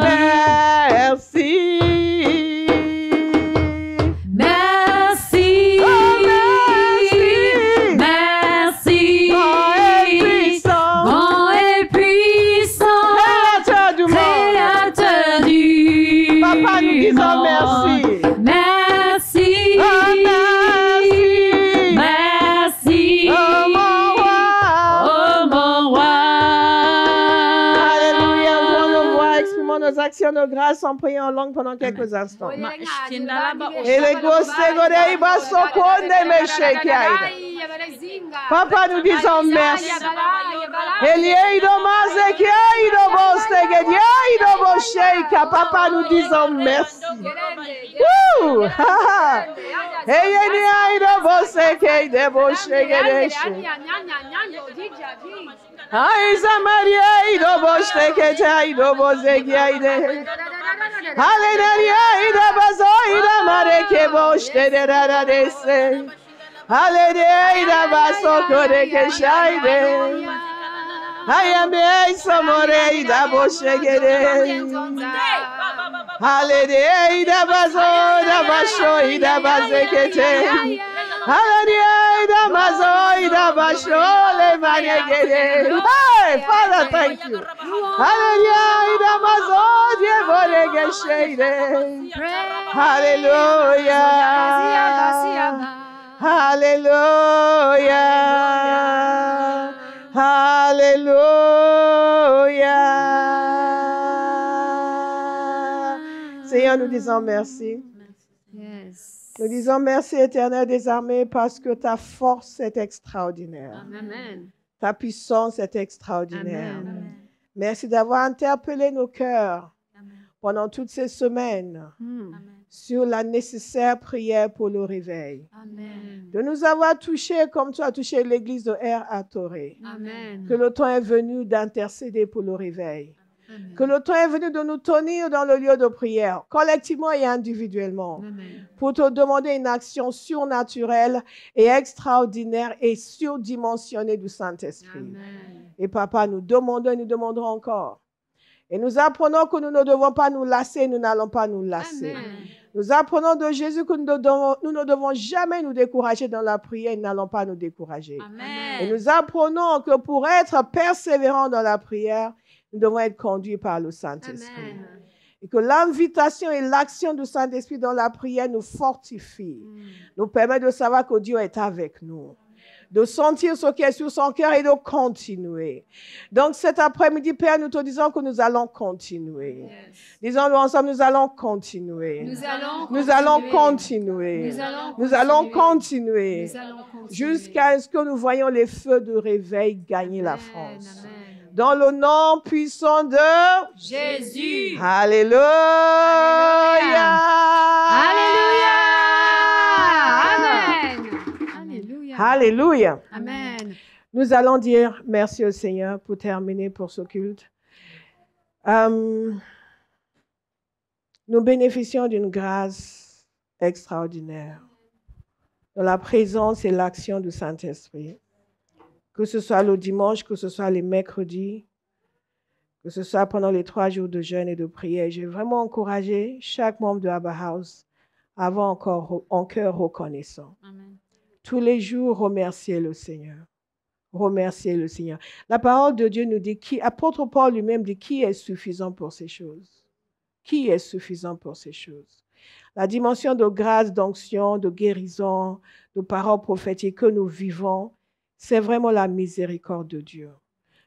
Merci. Merci. Oh, merci. Merci. Grand et puissant. Grand et puissant. Créateur du monde. disons merci. Merci. Oh, merci. Merci. Oh, mon roi. Oh, mon roi. Alléluia. Ouvrons nos voix, exprimons nos actions de grâce en priant en langue pendant quelques instants. Et les gosses, les gars, sokonde me shake. Papa, nous disons merci. Papa, nous disons merci. Hallelujah, basokore keshaide. Ayame somore da boshegere. Hallelujah, bazo da basho da bazekete. Hallelujah, bazo da basho le manegere. Hey, Father, thank you. Hallelujah, bazo de bore keshaide. Hallelujah. Hallelujah. Hallelujah. Seigneur, nous disons merci. Yes. Nous disons merci, Éternel des armées, parce que ta force est extraordinaire. Amen. Ta puissance est extraordinaire. Amen. Merci d'avoir interpellé nos cœurs pendant toutes ces semaines sur la nécessaire prière pour le réveil. Amen. De nous avoir touchés comme tu as touché l'église de R.A.Toré. Amen. Que le temps est venu d'intercéder pour le réveil. Amen. Que le temps est venu de nous tenir dans le lieu de prière, collectivement et individuellement, Amen. pour te demander une action surnaturelle et extraordinaire et surdimensionnée du Saint-Esprit. Amen. Et papa, nous demandons et nous demanderons encore. Et nous apprenons que nous ne devons pas nous lasser, nous n'allons pas nous lasser. Amen. Nous apprenons de Jésus que nous ne devons jamais nous décourager dans la prière, nous n'allons pas nous décourager. Amen. Et nous apprenons que pour être persévérants dans la prière, nous devons être conduits par le Saint-Esprit. Amen. Et que l'invitation et l'action du Saint-Esprit dans la prière nous fortifie, nous permet de savoir que Dieu est avec nous, de sentir ce qui est sur son cœur et de continuer. Donc cet après-midi, Père, nous te disons que nous allons continuer. Yes. Disons-le ensemble, nous allons continuer. Nous allons continuer. Nous allons continuer. Jusqu'à ce que nous voyions les feux de réveil gagner la France. Amen. Dans le nom puissant de Jésus. Alléluia. Alléluia. Amen. Alléluia. Alléluia. Amen. Nous allons dire merci au Seigneur pour terminer pour ce culte. Nous bénéficions d'une grâce extraordinaire dans la présence et l'action du Saint-Esprit. Que ce soit le dimanche, que ce soit les mercredis, que ce soit pendant les 3 jours de jeûne et de prière. J'ai vraiment encouragé chaque membre de Abba House à avoir encore un cœur reconnaissant. Amen. Tous les jours, remercier le Seigneur. Remercier le Seigneur. La parole de Dieu nous dit, apôtre Paul lui-même dit, qui est suffisant pour ces choses? Qui est suffisant pour ces choses? La dimension de grâce, d'onction, de guérison, de paroles prophétiques que nous vivons, c'est vraiment la miséricorde de Dieu.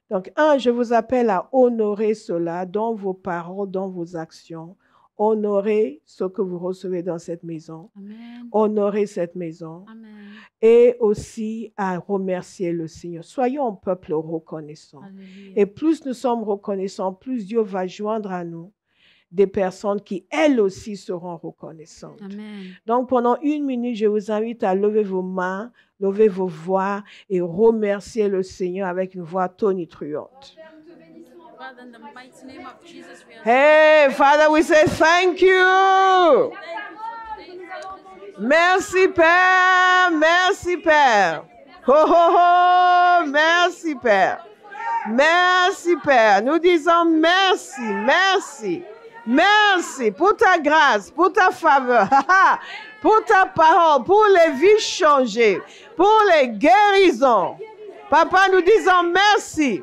Donc, je vous appelle à honorer cela dans vos paroles, dans vos actions. Honorez ce que vous recevez dans cette maison. Amen. Honorez cette maison. Amen. Et aussi à remercier le Seigneur. Soyons un peuple reconnaissant. Alléluia. Et plus nous sommes reconnaissants, plus Dieu va joindre à nous des personnes qui, elles aussi, seront reconnaissantes. Amen. Donc, pendant 1 minute, je vous invite à lever vos mains, lever vos voix et remercier le Seigneur avec une voix tonitruante. Father, in the mighty name of Jesus, we are Hey, Father, we say thank you. Merci, Père. Merci, Père. Ho, ho, ho. Merci, Père. Merci, Père. Nous disons merci, merci. Merci pour ta grâce, pour ta faveur, pour ta parole, pour les vies changées, pour les guérisons. Papa, nous disons merci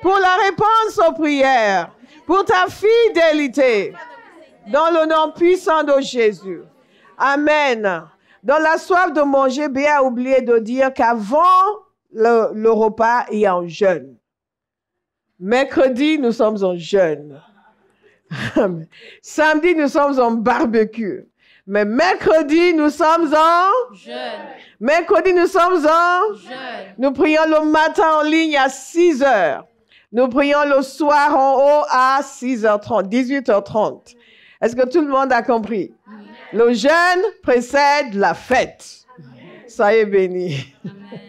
pour la réponse aux prières, pour ta fidélité. Dans le nom puissant de Jésus. Amen. Dans la soif de manger, Béa a oublié de dire qu'avant le repas, il y a un jeûne. Mercredi, nous sommes en jeûne. Samedi, nous sommes en barbecue. Mais mercredi, nous sommes en jeûne. Mercredi, nous sommes en Jeûne. Nous prions le matin en ligne à 6 heures. Nous prions le soir en haut à 6h30, 18h30. Est-ce que tout le monde a compris? Le jeûne précède la fête. Soyez bénis. Amen.